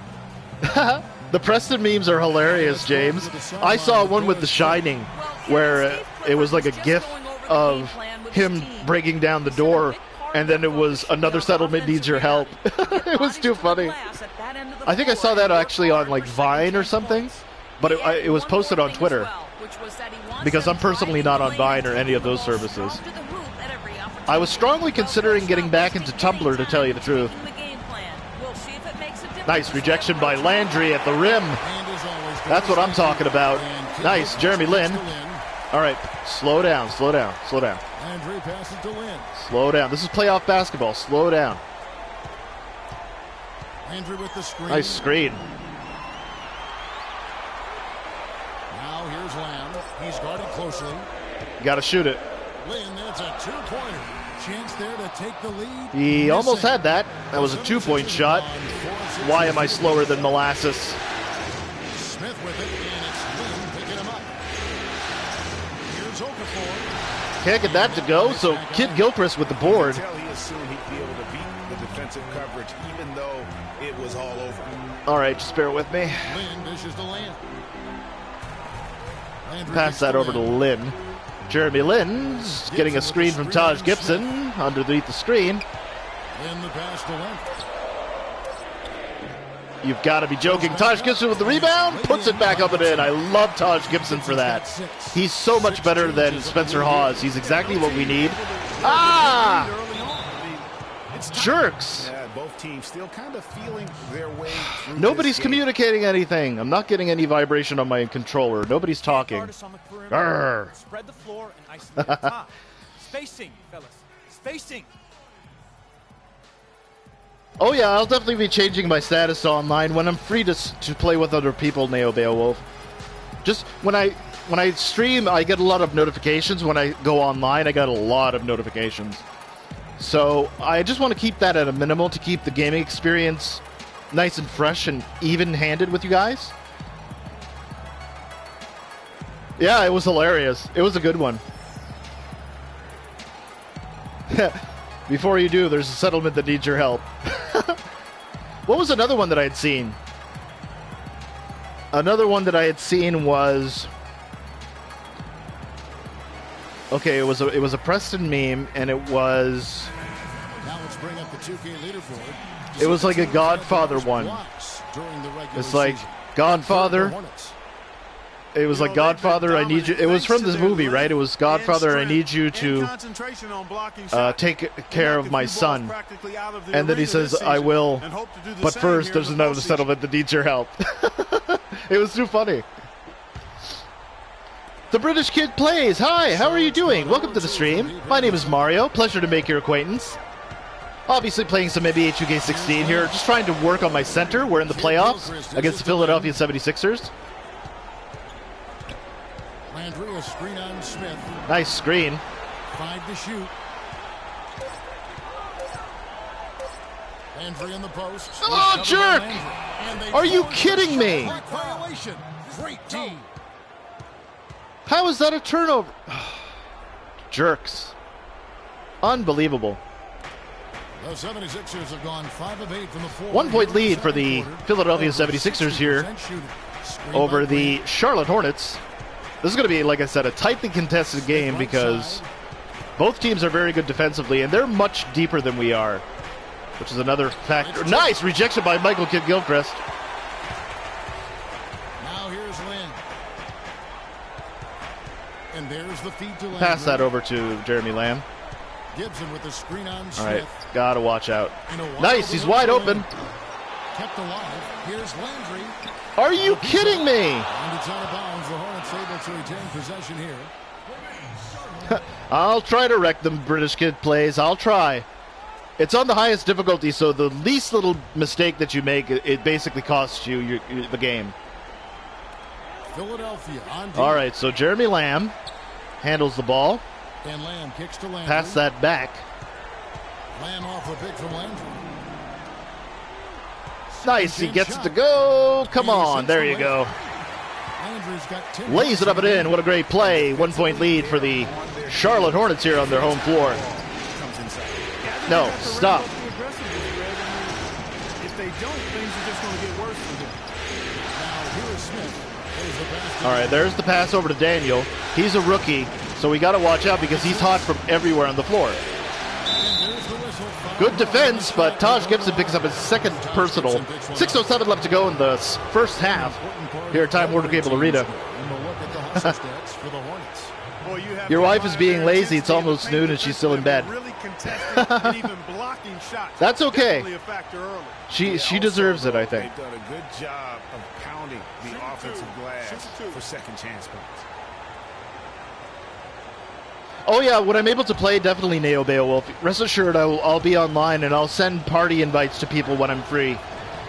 The Preston memes are hilarious, James. I saw one with The Shining where it was like a gif of him breaking down the door, and then it was another settlement needs your help. It was too funny. I think I saw that actually on like Vine or something, but it was posted on Twitter because I'm personally not on Vine or any of those services. I was strongly considering getting back into Tumblr, to tell you the truth. Nice rejection by Landry at the rim. That's what I'm talking about. Nice, Jeremy Lin. All right, slow down, slow down, slow down. Landry passes to Lin. Slow down. This is playoff basketball. Slow down. Landry with the screen. Nice screen. Now here's Lamb. He's guarded closely. You got to shoot it. Lin, that's a two-pointer. Chance there to take the lead. He almost had that. That was a two-point shot. Why am I slower than molasses? Smith with it, and it's Lin picking him up. Here's Okafor. Can't get that to go, so Kid Gilchrist with the board. He assumed he'd be able to beat the defensive coverage, even though it was all over. All right, just bear with me. Lin dishes to Lamb. Pass that over to Lin. Jeremy Lin's getting a screen from Taj Gibson underneath the screen. Lin the pass to Lin. You've got to be joking. Taj Gibson with the rebound, puts it back up and in. I love Taj Gibson for that. He's so much better than Spencer Hawes. He's exactly what we need. Ah! It's jerks. Yeah, both teams still kind of feeling their way through. Nobody's this game. communicating anything. I'm not getting any vibration on my controller. Nobody's talking. Grr. Spread the floor and isolate the top. Spacing, fellas. Spacing. Oh yeah, I'll definitely be changing my status to online when I'm free to play with other people, Neo Beowulf. Just when I stream, I get a lot of notifications. When I go online, I get a lot of notifications. So I just want to keep that at a minimal to keep the gaming experience nice and fresh and even-handed with you guys. Yeah, it was hilarious. It was a good one. Before you do, there's a settlement that needs your help. What was another one that I had seen? Another one that I had seen was... Okay, it was a Preston meme, and it was... Now let's bring up the 2K leaderboard. It was like a Godfather one. It's like, Godfather... It was like, Godfather, I need you... It was from this movie, right? It was, Godfather, I need you to take care of my son. And then he says, I will. But first, there's another settlement that needs your help. It was too funny. The British Kid Plays. Hi, how are you doing? Welcome to the stream. My name is Mario. Pleasure to make your acquaintance. Obviously playing some NBA 2K16 here. Just trying to work on my center. We're in the playoffs against the Philadelphia 76ers. Landry, a screen on Smith. Nice screen. 5 to shoot. Landry in the post. Oh, jerk! Are you kidding me? Violation. Great D. How is that a turnover? Jerks. Unbelievable. The 76ers have gone 5 of 8 from the floor. 1 point lead for the Philadelphia 76ers here over the Charlotte Hornets. This is going to be, like I said, a tightly contested game because both teams are very good defensively, and they're much deeper than we are, which is another factor. Nice rejection by Michael Kidd Gilchrist. Now here's Lin. And there's the feed to Landry. Pass that over to Jeremy Lamb. Gibson with the screen on Smith. All right, gotta watch out. Nice, he's wide open. Kept alive. Here's Landry. Are you kidding me? And it's out of bounds. The Hornets able to retain possession here. I'll try to wreck them, British Kid Plays. I'll try. It's on the highest difficulty, so the least little mistake that you make, it basically costs you the game. Philadelphia on All right, so Jeremy Lamb handles the ball. And Lamb kicks to Landry. Pass that back. Lamb off a pick from Landry. Nice, he gets it to go. Come on, there you go. Lays it up and in. What a great play. 1 point lead for the Charlotte Hornets here on their home floor. No, stop. If they don't, things are just going to get worse for them. Now here's Smith. All right, there's the pass over to Daniel. He's a rookie, so we got to watch out because he's hot from everywhere on the floor. Good defense, but Taj Gibson picks up his second personal. 6:07 left to go in the first half here at Time Warner Cable Arena. Boy, you have Your to wife is admire being their lazy. It's intensity almost and the noon and she's still in bed. Really contesting and even blocking shots. That's okay. Definitely a factor early. She deserves it, I think. They've done a good job of pounding the offensive glass for second chance points. Oh yeah, when I'm able to play, definitely Neo Beowulf. Rest assured, I'll be online and I'll send party invites to people when I'm free.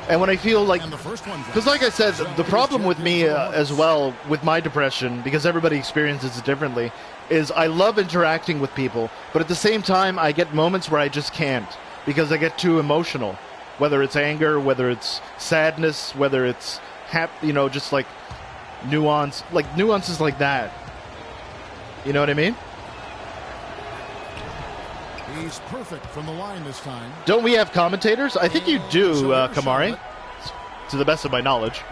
And when I feel like, because like I said, the problem with me as well with my depression, because everybody experiences it differently, is I love interacting with people, but at the same time, I get moments where I just can't because I get too emotional. Whether it's anger, whether it's sadness, whether it's just like nuances like that. You know what I mean? He's perfect from the line this time. Don't we have commentators? I think you do, Kamari. To the best of my knowledge.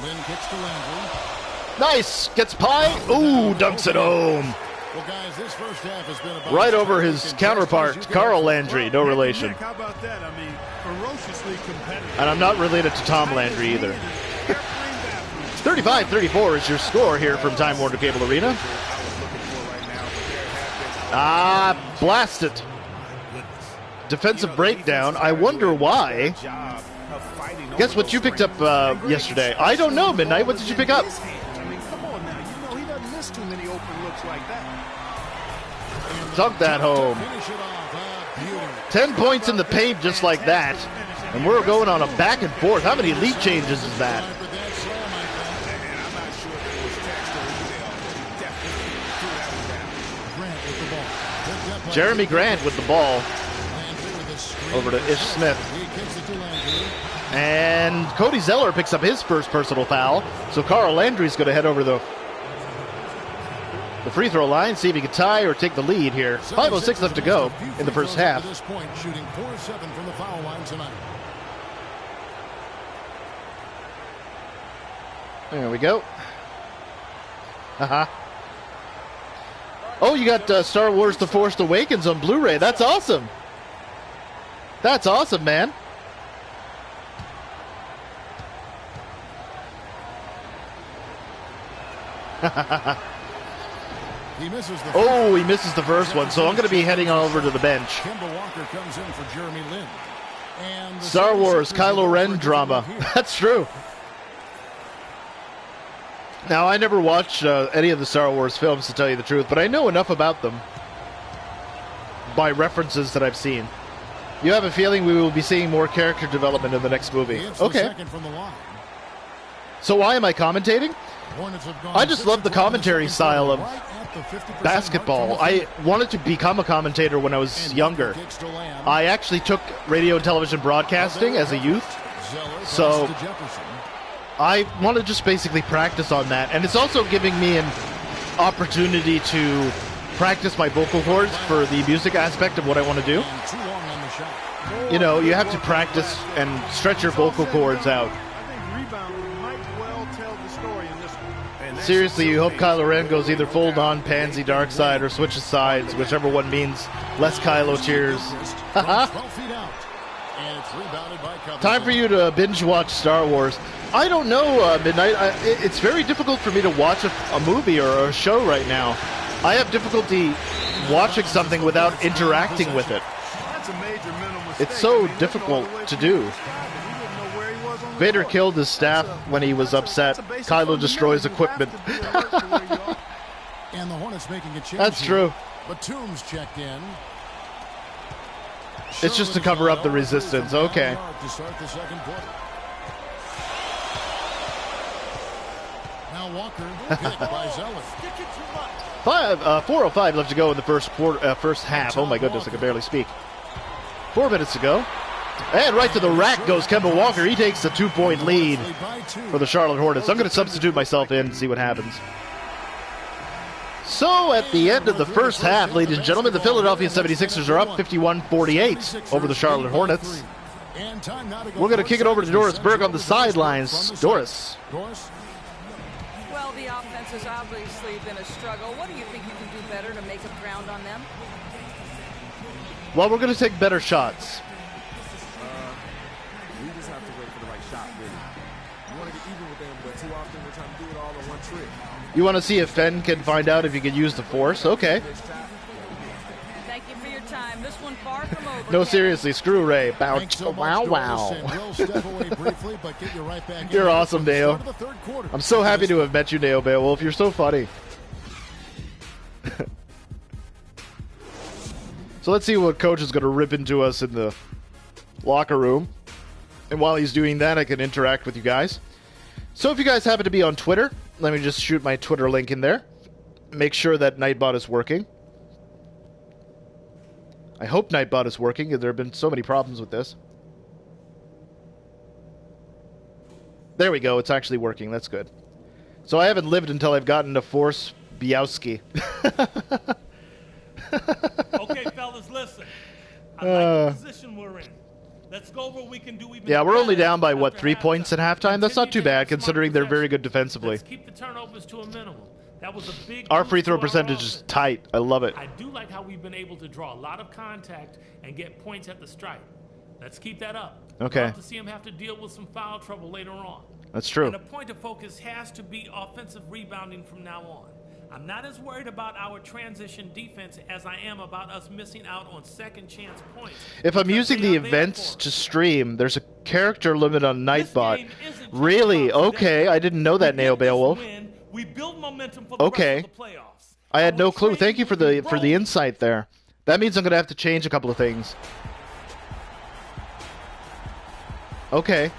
Lynn kicks to Landry. Nice! Gets pie. Ooh, dunks it home. Well, guys, this first half has been about right over his counterpart, Carl Landry. No relation. How about that? I mean, ferociously competitive. And I'm not related to Tom Landry either. 35-34 is your score here from Time Warner Cable Arena. Ah, blast it. Defensive breakdown. I wonder why. Guess what you picked up yesterday? I don't know, Midnight. What did you pick up? I mean, come on now. He doesn't miss too many open looks like that. Dunk that home. 10 points in the paint just like that. And we're going on a back and forth. How many lead changes is that? Jeremy Grant with the ball over to Ish Smith. And Cody Zeller picks up his first personal foul. So Carl Landry's going to head over the free throw line, see if he can tie or take the lead here. 5:06 left to go in the first half. Shooting 4-7 from the foul line tonight. There we go. Oh, you got Star Wars The Force Awakens on Blu-ray. That's awesome. That's awesome, man. He misses the he misses the first one, so I'm going to be heading on over to the bench. Kemba Walker comes in for Jeremy Lin. And Star Wars Kylo Ren drama. That's true. Now, I never watched any of the Star Wars films, to tell you the truth, but I know enough about them by references that I've seen. You have a feeling we will be seeing more character development in the next movie. Okay. So why am I commentating? I just love the commentary style of basketball. I wanted to become a commentator when I was younger. I actually took radio and television broadcasting as a youth, so I want to just basically practice on that. And it's also giving me an opportunity to practice my vocal cords for the music aspect of what I want to do. You know, you have to practice and stretch your vocal cords out. Seriously, you hope Kylo Ren goes either full-on pansy dark side or switches sides, whichever one means less Kylo cheers. Time for you to binge-watch Star Wars. I don't know, Midnight. It's very difficult for me to watch a movie or a show right now. I have difficulty watching something without interacting with it. It's so difficult to do. Vader killed his staff when he was upset. Kylo destroys equipment. And the Hornets making a change. That's true. But Toombs checked in. It's just to cover up the resistance. Okay. To start the second quarter. Now Walker picked by Zeller. 4:05 left to go in the first half. Oh my goodness, I can barely speak. 4 minutes to go. And right to the rack goes Kemba Walker. He takes a 2-point lead for the Charlotte Hornets. I'm going to substitute myself in and see what happens. So at the end of the first half, ladies and gentlemen, the Philadelphia 76ers are up 51-48 over the Charlotte Hornets. We're going to kick it over to Doris Berg on the sidelines. Doris. Well, the offense has obviously been a struggle. What do you think you can do better to make up ground on them? Well, we're going to take better shots. We just have to wait for the right shot, really. You want to get even with them, but too often we're trying to do it all in one trick. You want to see if Fenn can find out if he can use the Force? Okay. Thank you for your time. This one far from over. No, seriously, screw Ray. Bow. So Wow, wow. We'll step away briefly, but get you right back You're in awesome, for the Neo. start of the third quarter. I'm so happy to have met you, Neo Beowulf. You're so funny. So let's see what Coach is going to rip into us in the locker room. And while he's doing that, I can interact with you guys. So if you guys happen to be on Twitter, let me just shoot my Twitter link in there. Make sure that Nightbot is working. I hope Nightbot is working, because there have been so many problems with this. There we go, it's actually working, that's good. So I haven't lived until I've gotten to Force Biowski. Okay, fellas, listen. I like the position we're in. Let's go over what we can do even Yeah, we're only better down by, what, after 3 points at halftime? That's not too bad, considering they're very good defensively. Let's keep the turnovers to a minimum. That was a big Our boost free to throw our percentage is offense. tight. I love it. I do like how we've been able to draw a lot of contact and get points at the stripe. Let's keep that up. Okay. Love to see him have to deal with some foul trouble later on. That's true. And a point of focus has to be offensive rebounding from now on. I'm not as worried about our transition defense as I am about us missing out on second chance points. If I'm using the events to stream, there's a character limit on Nightbot. Really? Okay, I didn't know that, Neo Beowulf. We build momentum for the Okay. rest of the playoffs. I had no clue. Thank you for the insight there. That means I'm going to have to change a couple of things. Okay.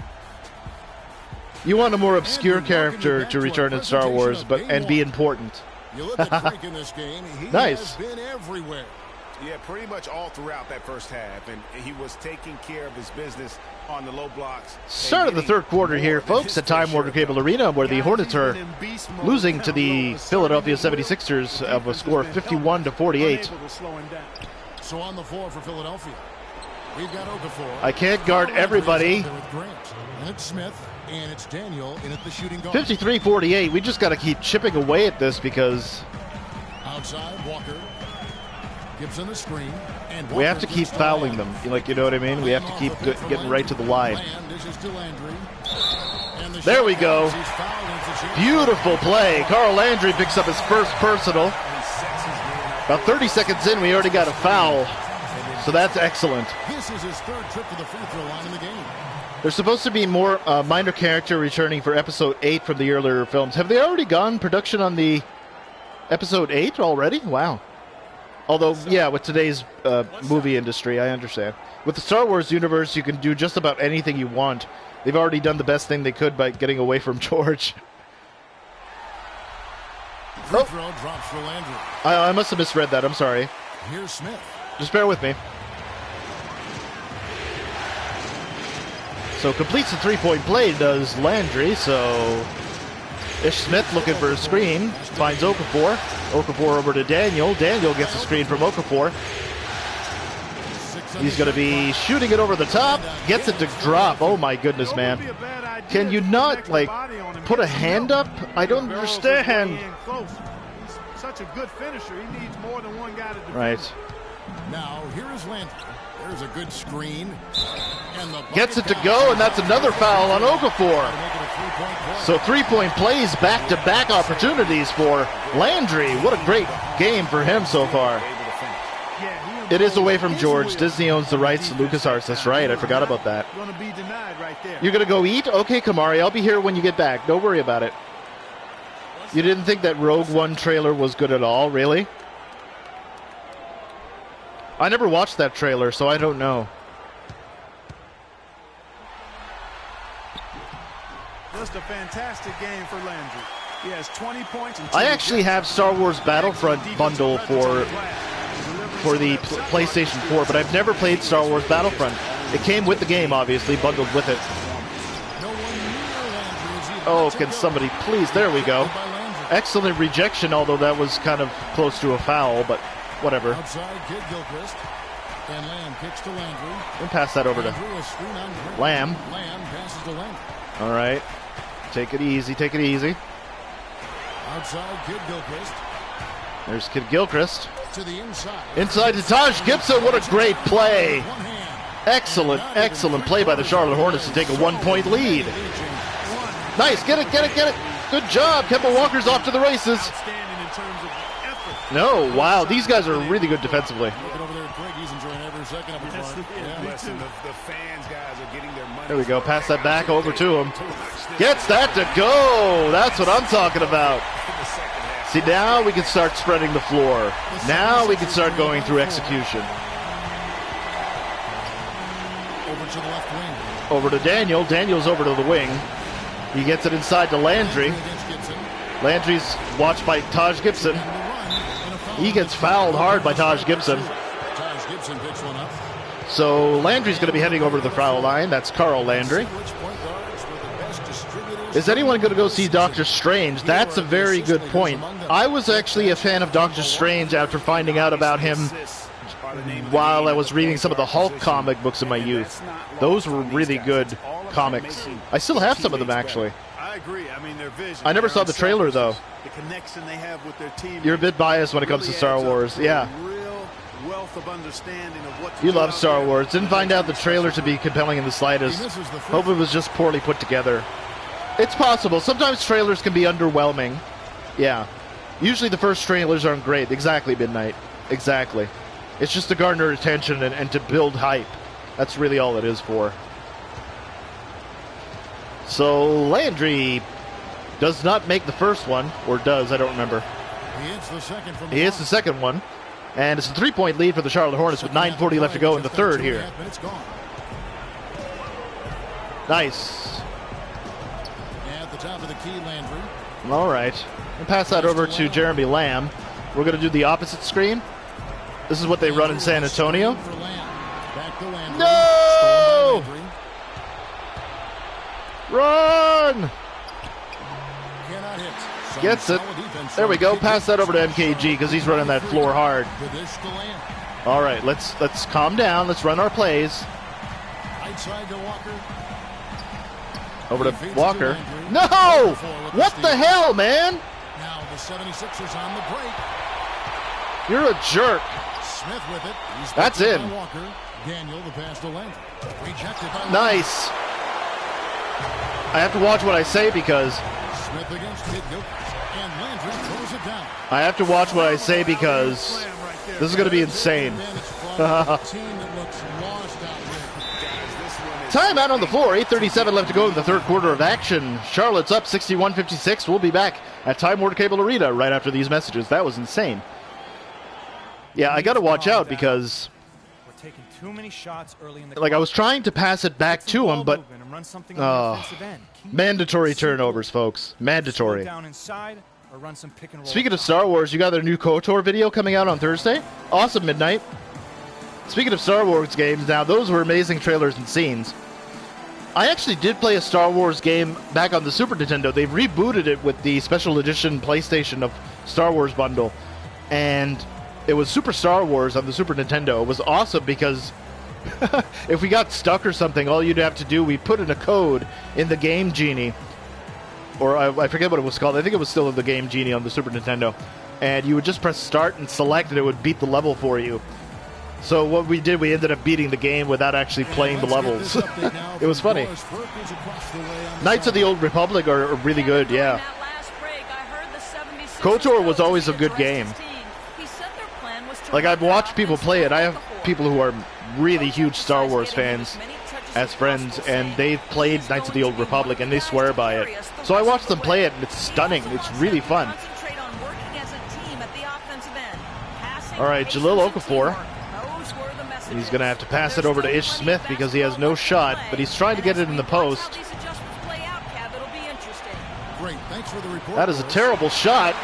You want a more obscure character to return in Star Wars, and be important. You look at Frank in this game, he Nice. has been everywhere. Yeah, pretty much all throughout that first half, and he was taking care of his business on the low blocks. Start of the third quarter here, folks, at Time Warner Cable Arena, where the Hornets are losing to the Philadelphia 76ers of a score of 51-48. So on the floor for Philadelphia, we've got Okafor. I can't guard everybody. There with Grant, and it's Smith, and it's Daniel in at the shooting guard. 53-48. We just got to keep chipping away at this because Outside, Walker. Gibson the screen. And we have to Walker keep gets to fouling Landry. them. Like, you know what I mean? We have to keep getting right to the line. Land dishes to Landry. And the There shot we go. counts. He's fouled into the Beautiful play. Carl Landry picks up his first personal. About 30 seconds in, we already got a foul. So that's excellent. This is his third trip to the free throw line in the game. There's supposed to be more minor character returning for Episode 8 from the earlier films. Have they already gone production on the Episode 8 already? Wow. Although, yeah, with today's movie industry, I understand. With the Star Wars universe, you can do just about anything you want. They've already done the best thing they could by getting away from George. Free throw drops for Landry. I must have misread that. I'm sorry. Here's Smith. Just bear with me. So completes the three-point play, does Landry. So Ish Smith looking for a screen. Finds Okafor. Okafor over to Daniel. Daniel gets a screen from Okafor. He's going to be shooting it over the top. Gets it to drop. Oh my goodness, man. Can you not, like, put a hand up? I don't understand. He's such a good finisher. He needs more than one guy to defend. Right. Now, here is Landry. There's a good screen. And the Gets it to go, and that's another foul on Okafor. So three-point plays, back-to-back opportunities for Landry. What a great game for him so far. It is away from George. Disney owns the rights to LucasArts. That's right. I forgot about that. You're going to go eat? Okay, Kamari. I'll be here when you get back. Don't worry about it. You didn't think that Rogue One trailer was good at all, really? I never watched that trailer, so I don't know. Just a fantastic game for Landry. He has 20 points. I actually have Star Wars Battlefront bundle for the PlayStation 4, but I've never played Star Wars Battlefront. It came with the game, obviously, bundled with it. Oh, can somebody please? There we go. Excellent rejection, although that was kind of close to a foul, but whatever. Outside, Kid Gilchrist. And Lamb kicks to Landry. And pass that over to Lamb. Lamb passes to Landry. All right. Take it easy, take it easy. Outside, Kid Gilchrist. There's Kid Gilchrist. To the inside. Inside to Taj Gibson. What a great play. Excellent, excellent play by the Charlotte Hornets to take a one-point lead. Nice, get it, get it, get it. Good job. Kemba Walker's off to the races. Outstanding in terms of effort. No, wow, these guys are really good defensively. Looking over there at Greg, he's enjoying every second of it, Mark. Yeah. Listen, the fans, guys, are getting their money. There we go. Pass that back over to him. Gets that to go. That's what I'm talking about. See, now we can start spreading the floor. Now we can start going through execution. Over to the left wing. Over to Daniel. Daniel's over to the wing. He gets it inside to Landry. Landry's watched by Taj Gibson. He gets fouled hard by Taj Gibson. Taj Gibson picks one up. So Landry's going to be heading over to the foul line. That's Carl Landry. Is anyone going to go see Doctor Strange? That's a very good point. I was actually a fan of Doctor Strange after finding out about him while I was reading some of the Hulk comic books in my youth. Those were really good comics. I still have some of them, actually. I agree. I mean, their vision. I never saw the trailer, though. The connection they have with their team. You're a bit biased when it comes to Star Wars. Yeah. Real wealth of understanding of what You love Star Wars. Didn't find out the trailer to be compelling in the slightest. Hope it was just poorly put together. It's possible. Sometimes trailers can be underwhelming. Yeah. Usually the first trailers aren't great. Exactly, Midnight. Exactly. It's just to garner attention and to build hype. That's really all it is for. So Landry does not make the first one, or does, I don't remember. He hits the second from He hits the second one, and it's a 3-point lead for the Charlotte Hornets with 9:40 left to go in the third here. Nice. At the top of the key, Landry. All right. We'll pass that over to Jeremy Lamb. We're going to do the opposite screen. This is what they run in San Antonio. No! Run! Gets it. There we go. Pass that over to MKG because he's running that floor hard. All right, let's calm down. Let's run our plays. Over to Walker. No! What the hell, man? Now the 76ers on the break. You're a jerk. Smith with it. That's in. Walker. Daniel, the pass to Landry. Rejected by Nice. I have to watch what I say because Smith against Kid-Gilchrist, and Landry throws it down. I have to watch what I say because this is going to be insane. Timeout on the floor. 8:37 left to go in the third quarter of action. Charlotte's up 61-56. We'll be back at Time Warner Cable Arena right after these messages. That was insane. Yeah, I got to watch out because taking too many shots early in the I was trying to pass it back to him, but mandatory turnovers, folks. Mandatory. Speaking of Star Wars, you got their new KOTOR video coming out on Thursday. Awesome, Midnight. Speaking of Star Wars games, now those were amazing trailers and scenes. I actually did play a Star Wars game back on the Super Nintendo. They've rebooted it with the special edition PlayStation of Star Wars bundle, and it was Super Star Wars on the Super Nintendo. It was awesome because if we got stuck or something, all you'd have to do, we put in a code in the Game Genie, or I forget what it was called. I think it was still in the Game Genie on the Super Nintendo, and you would just press start and select, and it would beat the level for you. So what we did, we ended up beating the game without actually playing the levels. It was funny. Knights of the Old Republic are really good, yeah. KOTOR was always a good game. Like, I've watched people play it. I have people who are really huge Star Wars fans as friends, and they've played Knights of the Old Republic, and they swear by it. So I watched them play it, and it's stunning. It's really fun. All right, Jahlil Okafor. He's going to have to pass it over to Ish Smith because he has no shot, but he's trying to get it in the post. That is a terrible shot.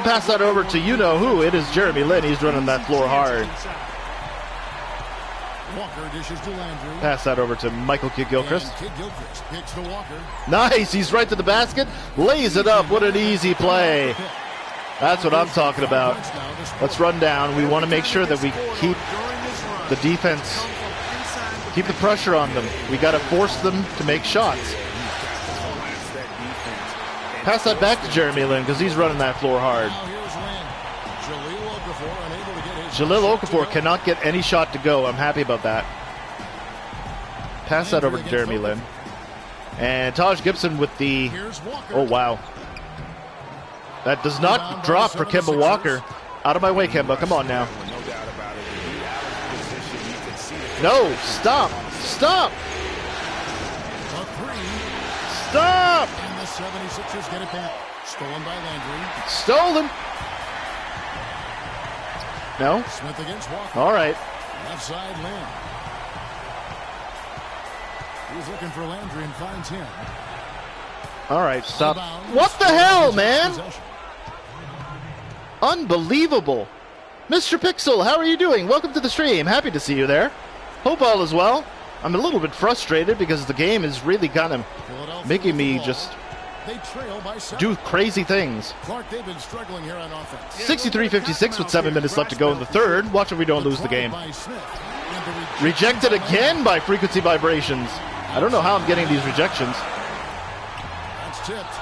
Pass that over to you-know-who. It is Jeremy Lin. He's running that floor hard. Pass that over to Michael Kidd-Gilchrist. Nice. He's right to the basket. Lays it up. What an easy play. That's what I'm talking about. Let's run down. We want to make sure that we keep the defense, keep the pressure on them. We got to force them to make shots. Pass that back to Jeremy Lin because he's running that floor hard. Jahlil Okafor cannot get any shot to go. I'm happy about that. Pass that over to Jeremy Lin. And Taj Gibson with the... Oh, wow. That does not drop for Kemba Walker. Out of my way, Kemba. Come on now. No, stop. Stop. Stop. And the 76ers get it back. Stolen by Landry. Stolen. No. Smith against Walker. All right. Left side, Lynn. He's looking for Landry and finds him. All right, stop. What the hell, man? Unbelievable. Mr. Pixel, how are you doing? Welcome to the stream. Happy to see you there. Hope all is well. I'm a little bit frustrated because the game is really kind of making me just do crazy things. Clark, they've been struggling here on offense. 63-56 with 7 minutes left to go in the third. Watch if we don't lose the game. Rejected again by frequency vibrations. I don't know how I'm getting these rejections. That's tipped.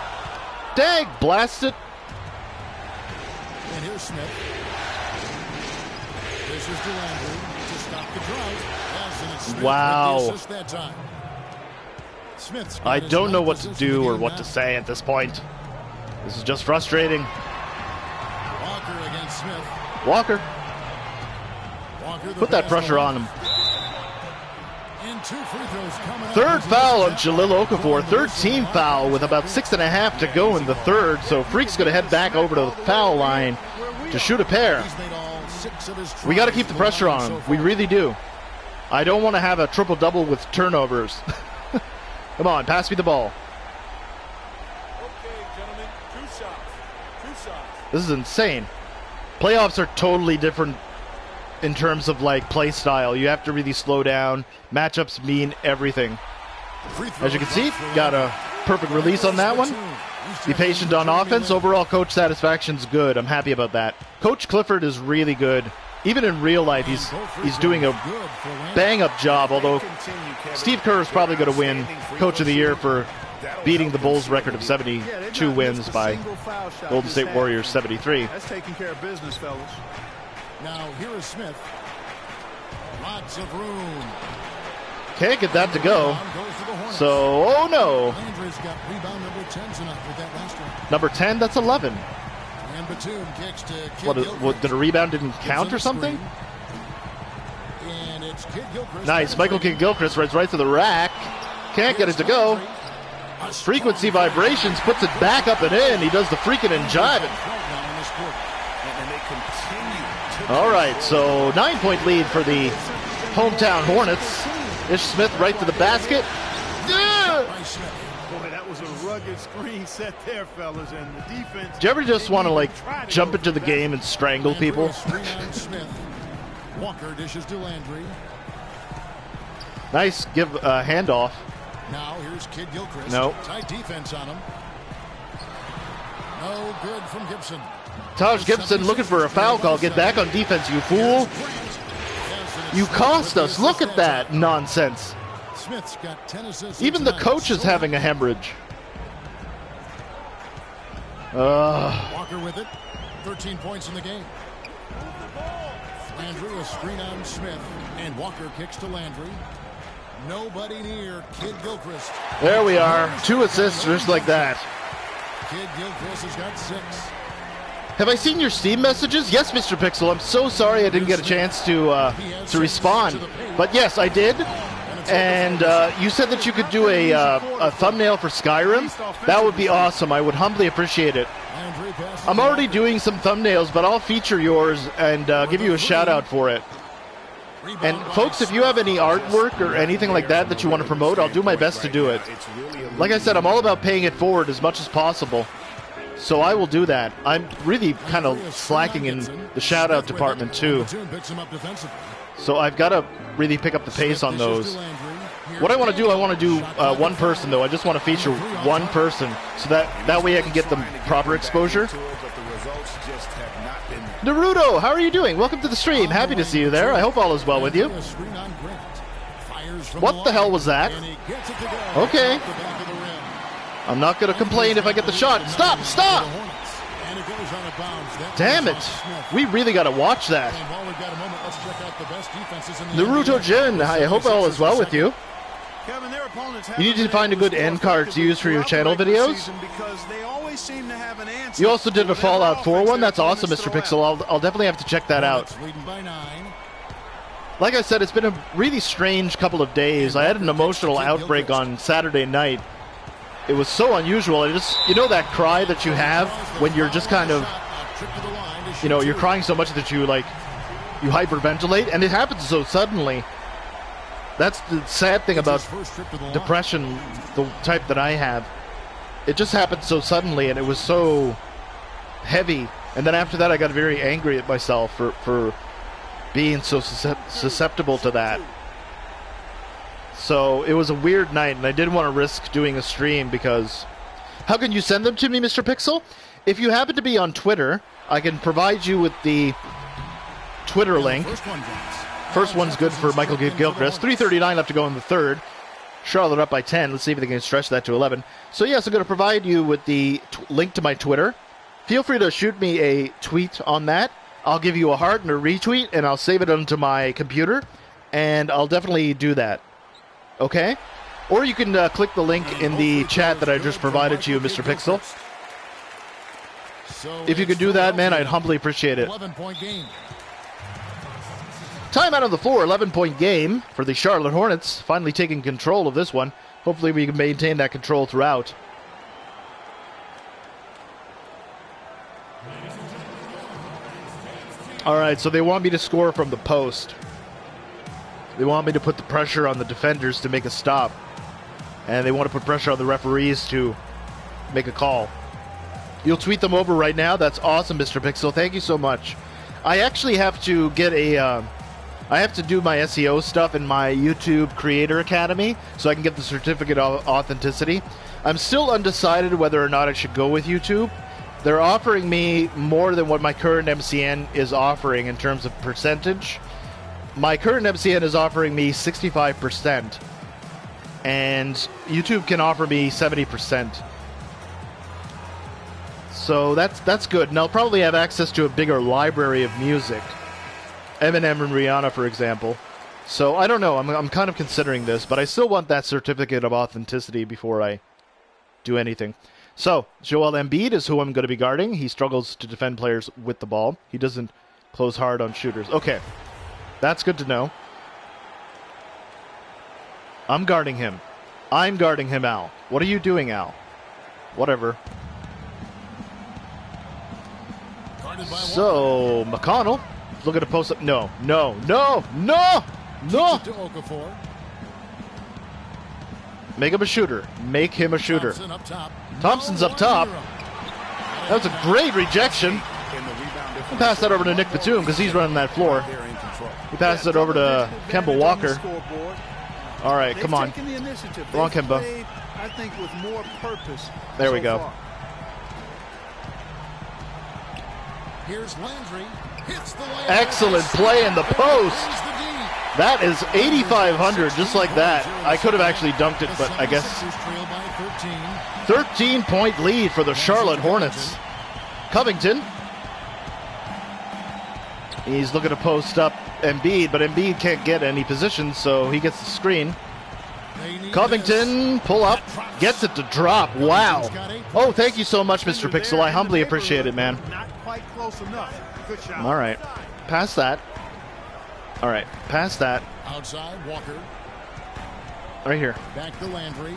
Dang, blast it. And here's Smith. This is Landry to stop the drought. Yes, and it's Smith. Wow. That time. I don't know what to do or what to say at this point. This is just frustrating. Walker against Smith. Walker. Put that pressure on him. And 2 free throws coming up. Third foul on Jahlil Okafor. Third team foul with about 6.5 to go in the third. So Freak's going to head back over to the foul line to shoot a pair. We got to keep the pressure on him. We really do. I don't want to have a triple-double with turnovers. Come on, pass me the ball. Okay, gentlemen, 2 shots. 2 shots. This is insane. Playoffs are totally different in terms of like play style. You have to really slow down. Matchups mean everything. As you can see, got a perfect release on that one. Be patient on offense. Overall coach satisfaction's good. I'm happy about that. Coach Clifford is really good. Even in real life, he's doing a bang-up job, although Steve Kerr is probably going to win Coach of the Year for beating the Bulls' record of 72 wins by Golden State Warriors 73. That's taking care of business, fellas. Now here is Smith. Lots of room. Can't get that to go. So, oh no. Landry's got rebound number 10 tonight with that last one. Number 10, that's 11. And Batum kicks to Kid What, did a rebound didn't count or something? And it's Kid Gilchrist. Nice, Michael Kidd-Gilchrist runs right to the rack. Can't get it to go. Frequency vibrations, puts it back up and in. He does the freaking and jiving. All right, so 9-point lead for the hometown Hornets. Ish Smith right to the basket. Boy, that was a rugged screen set there, fellas, and the defense. Do you ever just want to like jump into the game and strangle people? Walker dishes to Landry. Nice give handoff. Now here's Kid Gilchrist. No. Tight defense on him. No good from Gibson. Taj Gibson looking for a foul call. Get back on defense, you fool. You cost us. Look at that nonsense. Smith's got 10 assists. Even the coach is having a hemorrhage. Walker with it. 13 points in the game. Landry a screen on Smith. And Walker kicks to Landry. Nobody near Kid Gilchrist. There we are. 2 assists just like that. Kid Gilchrist has got 6. Have I seen your Steam messages? Yes, Mr. Pixel. I'm so sorry I didn't get a chance to respond. But yes, I did. And you said that you could do a thumbnail for Skyrim. That would be awesome. I would humbly appreciate it. I'm already doing some thumbnails, but I'll feature yours and give you a shout out for it. And folks, if you have any artwork or anything like that that you want to promote, I'll do my best to do it. Like I said, I'm all about paying it forward as much as possible. So I will do that. I'm really kind of slacking in the shout-out department, too. So I've got to really pick up the pace on those. What I want to do, one person, though. I just want to feature one person. So that way I can get the proper exposure. Naruto, how are you doing? Welcome to the stream. Happy to see you there. I hope all is well with you. What the hell was that? Okay. I'm not going to complain if I get the shot. Stop! Stop! Damn it. We really got to watch that. Naruto Jin, I hope all is well with you. Kevin, there are You need to find a good end card to use for your channel videos. Because they always seem to have an answer. You also did a Fallout 4 one. That's awesome, Mr. Pixel. I'll definitely have to check that out. Like I said, it's been a really strange couple of days. I had an emotional outbreak on Saturday night. It was so unusual. You know that cry that you have when you're just kind of, you're crying so much that you hyperventilate, and it happens so suddenly. That's the sad thing about depression, the type that I have. It just happened so suddenly, and it was so heavy. And then after that, I got very angry at myself for being so susceptible to that. So it was a weird night, and I didn't want to risk doing a stream because... How can you send them to me, Mr. Pixel? If you happen to be on Twitter, I can provide you with the Twitter link. First one's good for Michael Gilchrist. 3:39 left to go in the third. Charlotte up by 10. Let's see if they can stretch that to 11. So yes, I'm going to provide you with the link to my Twitter. Feel free to shoot me a tweet on that. I'll give you a heart and a retweet, and I'll save it onto my computer, and I'll definitely do that. Okay? Or you can click the link in the chat that I just provided to you, Mr. Pixel. If you could do that, man, I'd humbly appreciate it. 11-point game. Time out on the floor, 11-point game for the Charlotte Hornets. Finally taking control of this one. Hopefully we can maintain that control throughout. All right, so they want me to score from the post. They want me to put the pressure on the defenders to make a stop. And they want to put pressure on the referees to make a call. You'll tweet them over right now. That's awesome, Mr. Pixel. Thank you so much. I actually have to get a... I have to do my SEO stuff in my YouTube Creator Academy so I can get the certificate of authenticity. I'm still undecided whether or not I should go with YouTube. They're offering me more than what my current MCN is offering in terms of percentage. My current MCN is offering me 65%, and YouTube can offer me 70%. So that's good, and I'll probably have access to a bigger library of music. Eminem and Rihanna, for example. So I don't know. I'm kind of considering this, but I still want that certificate of authenticity before I do anything. So Joel Embiid is who I'm going to be guarding. He struggles to defend players with the ball. He doesn't close hard on shooters. Okay, that's good to know. I'm guarding him. I'm guarding him, Al. What are you doing, Al? Whatever. So McConnell. Look at a post-up. No. Make him a shooter. Make him a shooter. Thompson's up top. That was a great rejection. We'll pass that over to Nick Batum because he's running that floor. He passes it over to Kemba Walker. All right, come on. Come on, Kemba. There we go. Here's Landry. Excellent play in the post. That is 8,500, just like that. I could have actually dunked it, but I guess 13-point lead for the Charlotte Hornets. Covington. He's looking to post up Embiid, but Embiid can't get any position, so he gets the screen. Covington, pull up, gets it to drop. Wow. Oh, thank you so much, Mr. Pixel. I humbly appreciate it, man. Not quite close enough. Good shot. All right. Pass that. All right. Pass that. Outside, Walker. Right here. Back to Landry.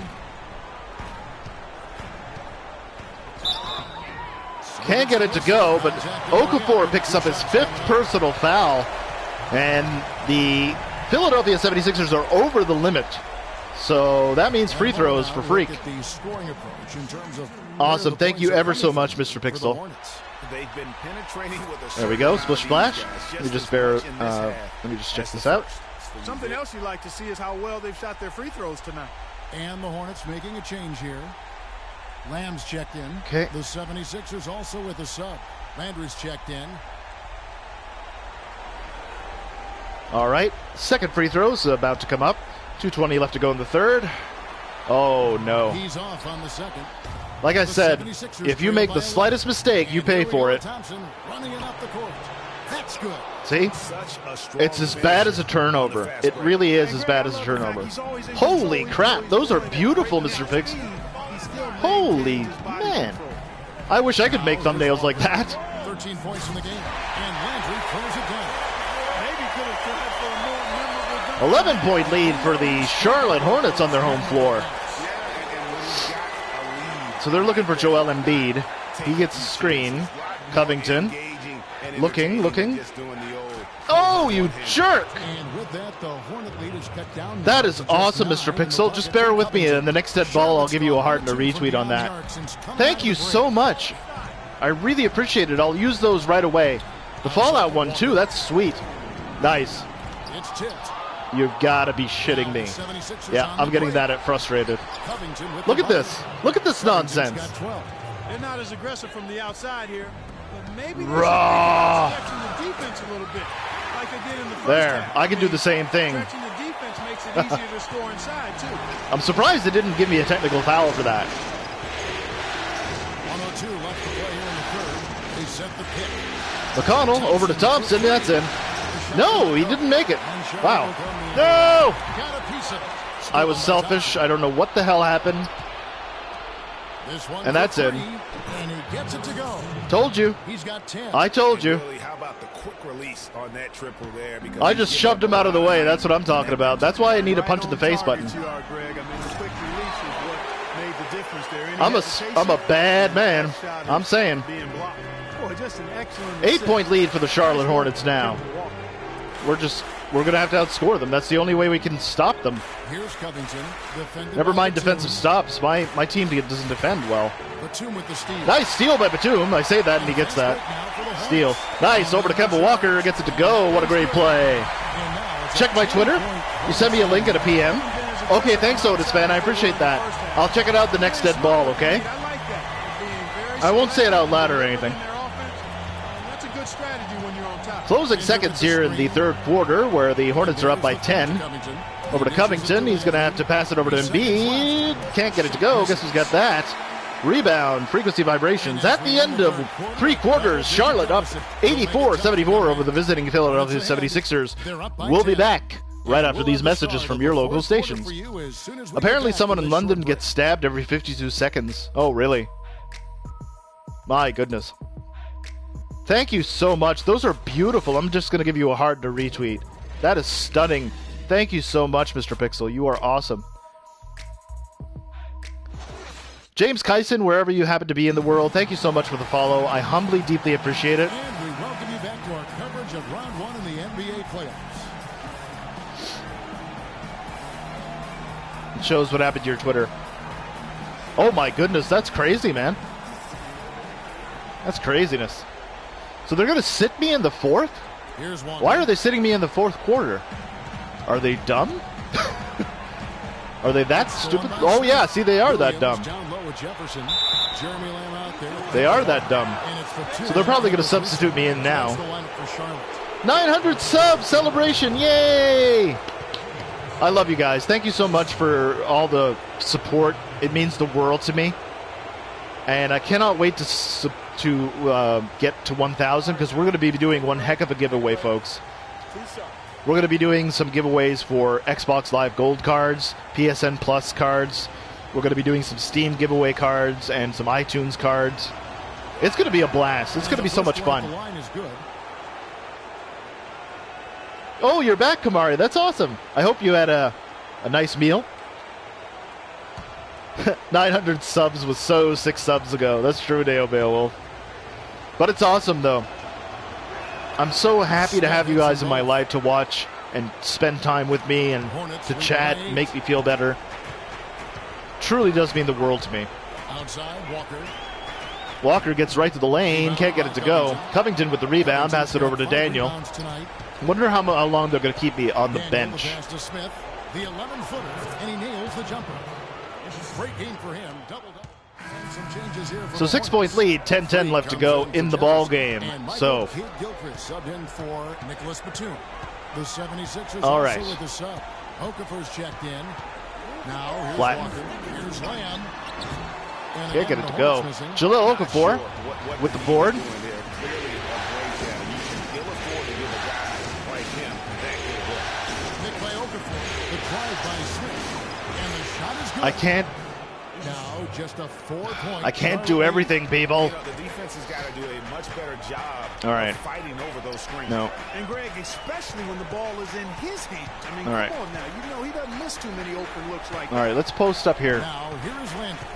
Can't get it to go, but Okafor picks up his 5th personal foul. And the Philadelphia 76ers are over the limit. So that means free throws for Freak. Awesome. Thank you ever so much, Mr. Pixel. There we go. Splish splash. Let me just check this out. Something else you like to see is how well they've shot their free throws tonight. And the Hornets making a change here. Lamb's checked in. Okay. The 76ers also with a sub. Landry's checked in. All right. Second free throw's about to come up. 2:20 left to go in the third. Oh, no. He's off on the second. Like I said, if you make the slightest mistake, you pay for it. Thompson running it up the court. That's good. See? It's as bad as a turnover. It really is as bad as a turnover. Holy crap. Those are beautiful, Mr. Pix. Holy man. I wish I could make thumbnails like that. 13 points in the game, and Landry throws it down. Maybe could have tried for a more memorable 11-point lead for the Charlotte Hornets on their home floor. So they're looking for Joel Embiid. He gets a screen. Covington. Looking. Oh, you jerk! And with that, the Hornet lead is cut down. That is awesome, Mr. Pixel. Just bear with me. In the next dead ball, I'll give you a heart and a retweet on that. Thank you so much. I really appreciate it. I'll use those right away. The Fallout one, too. That's sweet. Nice. It's tipped. You've got to be shitting me. Yeah, I'm getting that frustrated. Look at this. Look at this nonsense. They're not as aggressive from the outside here, but maybe Raw. they're stretching the defense a little bit, like they did in the first There, half. I can do the same thing. Stretching the defense makes it easier to score inside, too. I'm surprised they didn't give me a technical foul for that. 102 left to play here in the third. They set the pick. McConnell over to Thompson. That's in. No, he didn't make it. Wow. No! Got a piece of it. I was selfish. I don't know what the hell happened. This one And that's for in. three, and he gets it to go. Told you. He's got 10. I told you. How about the quick release on that triple there? Because I just shoved him out of the way. That's what I'm talking about. That's why I need a punch in the face button. You are, Greg. I mean, the quick release is what made the difference there. Any I'm a bad man. I'm saying. being blocked. Boy, just an excellent 8-point lead for the Charlotte Hornets now. We're gonna have to outscore them. That's the only way we can stop them. Here's Covington. Never mind defensive stops. My team doesn't defend well. Batum with the steal. Nice steal by Batum. I say that and he gets that. Steal. Nice. Over to Kemba Walker. Gets it to go. What a great play. Check my Twitter. You send me a link at a PM. Okay, thanks, Otis fan. I appreciate that. I'll check it out the next dead ball, okay? I won't say it out loud or anything. That's a good strategy when you're on top. Closing seconds here in the third quarter where the Hornets are up by 10. Over to Covington. He's going to have to pass it over to Embiid. Can't get it to go. Guess who's got that? Rebound. Frequency vibrations. At the end of three quarters, Charlotte up 84-74 over the visiting Philadelphia 76ers. We'll be back right after these messages from your local stations. Apparently someone in London gets stabbed every 52 seconds. Oh, really? My goodness. Thank you so much. Those are beautiful. I'm just going to give you a heart to retweet. That is stunning. Thank you so much, Mr. Pixel. You are awesome. James Kyson, wherever you happen to be in the world, thank you so much for the follow. I humbly, deeply appreciate it. And we welcome you back to our coverage of round one in the NBA playoffs. It shows what happened to your Twitter. Oh my goodness, that's crazy, man. That's craziness. So they're going to sit me in the fourth? Here's one. Why are they sitting me in the fourth quarter? Are they dumb? Are they that stupid? Oh yeah, see, they are that dumb. They are that dumb. So they're probably going to substitute me in now. 900 subs celebration, yay! I love you guys. Thank you so much for all the support. It means the world to me. And I cannot wait to get to 1,000 because we're going to be doing one heck of a giveaway, folks. We're going to be doing some giveaways for Xbox Live Gold cards, PSN Plus cards. We're going to be doing some Steam giveaway cards and some iTunes cards. It's going to be a blast. It's going to be so much fun. Oh, you're back, Kamari. That's awesome. I hope you had a nice meal. 900 subs was so 6 subs ago. That's true, Deo Beowulf. But it's awesome, though. I'm so happy to have you guys in my life to watch and spend time with me and to chat and make me feel better. Truly does mean the world to me. Outside, Walker. Walker gets right to the lane, can't get it to go. Covington with the rebound, pass it over to Daniel. Wonder how long they're going to keep me on the bench. To Smith, the 11-footer, and he nails the jumper. Great game for him. Doubled up. Some changes here for So 6-point lead, 10-10 left to go in the ball game. So, Gilchrist subbed in for Nicholas Batum. The 76ers all right. also with the sub. Okafor's checked in. Now here's Flatten. Walker. Here's Lamb. And can't get again, it to the go. Hornets missing. Jalil Okafor with the board. I can't. Now just a 4-point. I can't do everything, people. You know, the defense has got to do a much better job All right. of fighting over those screens. No. And Greg, especially when the ball is in his hands. I mean, All right. come on now. You know he doesn't miss too many open looks like that. All right, let's post up here. Now here's Landry.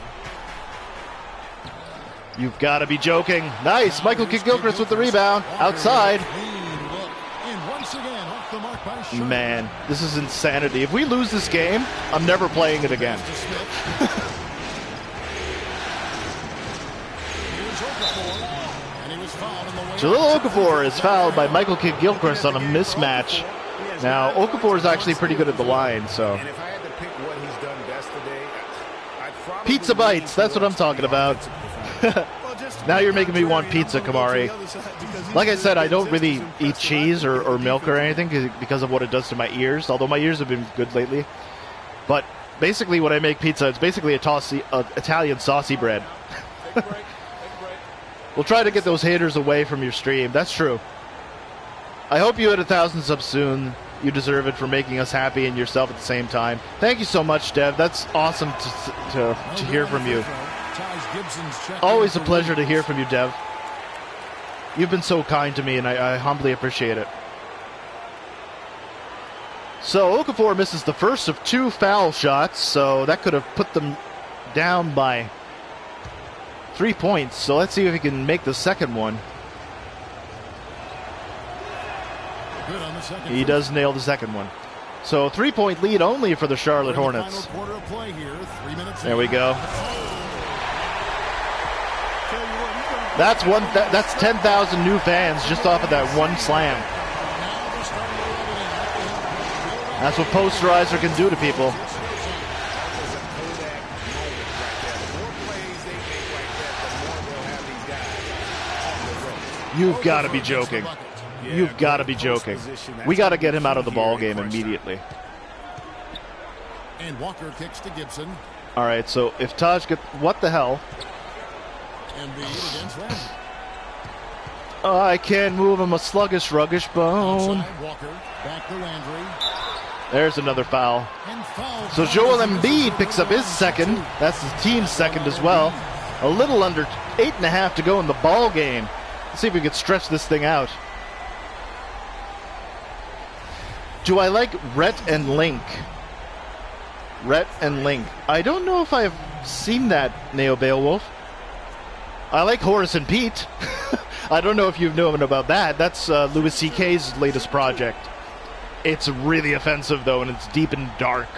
You've got to be joking. Nice. Michael Kidd-Gilchrist with the rebound. Outside. Clean look. And once again, off the mark by Sharp. Man, this is insanity. If we lose this game, I'm never playing it again. To Smith. Here's Okafor. And he was fouled in the way. Jahlil Okafor is fouled by Michael Kidd-Gilchrist on a mismatch. Now, Okafor is actually pretty good at the line, so. And if I had to pick what he's done best today, I'd probably Pizza bites, that's what I'm talking about. Now you're making me want pizza, Kamari. Like I said, I don't really eat cheese or milk or anything because of what it does to my ears, although my ears have been good lately. But basically when I make pizza, it's basically Italian saucy bread. We'll try to get those haters away from your stream. That's true. I hope you hit 1,000 subs soon. You deserve it for making us happy and yourself at the same time. Thank you so much, Dev. That's awesome to hear from you. Always a pleasure to hear from you, Dev. You've been so kind to me, and I humbly appreciate it. So Okafor misses the first of 2 foul shots, so that could have put them down by 3 points. So let's see if he can make the second one. Good on the second. He does nail the second one. So 3-point lead only for the Charlotte Hornets. Final quarter of play here. 3 minutes. There we go. That's 10,000 new fans just off of that one slam. That's what Posterizer can do to people. You've got to be joking. You've got to be joking. We got to get him out of the ball game immediately. And Walker kicks to Gibson. All right, so if Taj gets... What the hell? Embiid against Landry. Oh, I can't move. I'm a sluggish, ruggish bone. Outside, Walker, back to Landry. There's another foul. And foul. So Joel Embiid picks up his second. That's his team's second as well. A little under 8.5 to go in the ball game. Let's see if we can stretch this thing out. Do I like Rhett and Link? Rhett and Link. I don't know if I've seen that, Neo Beowulf. I like Horace and Pete. I don't know if you've known about that. That's Louis C.K.'s latest project. It's really offensive, though, and it's deep and dark.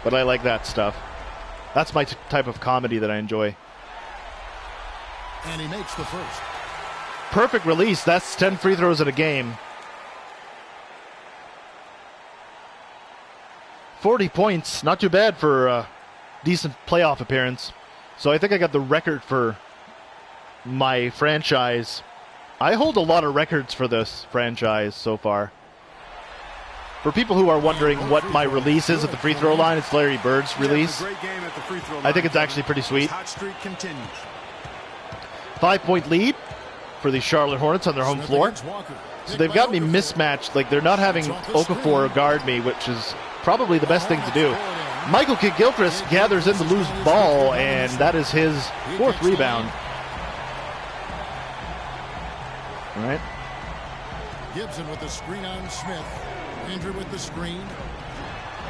But I like that stuff. That's my type of comedy that I enjoy. And he makes the first. Perfect release. That's 10 free throws in a game. 40 points. Not too bad for a decent playoff appearance. So I think I got the record for my franchise. I hold a lot of records for this franchise so far. For people who are wondering what my release is at the free throw line, it's Larry Bird's release. I think it's actually pretty sweet. 5-point lead for the Charlotte Hornets on their home floor. So they've got me mismatched. Like, they're not having Okafor guard me, which is probably the best thing to do. Michael Kidd-Gilchrist gathers in the loose ball, and that is his 4th rebound. All right. Gibson with the screen on Smith. Andrew with the screen.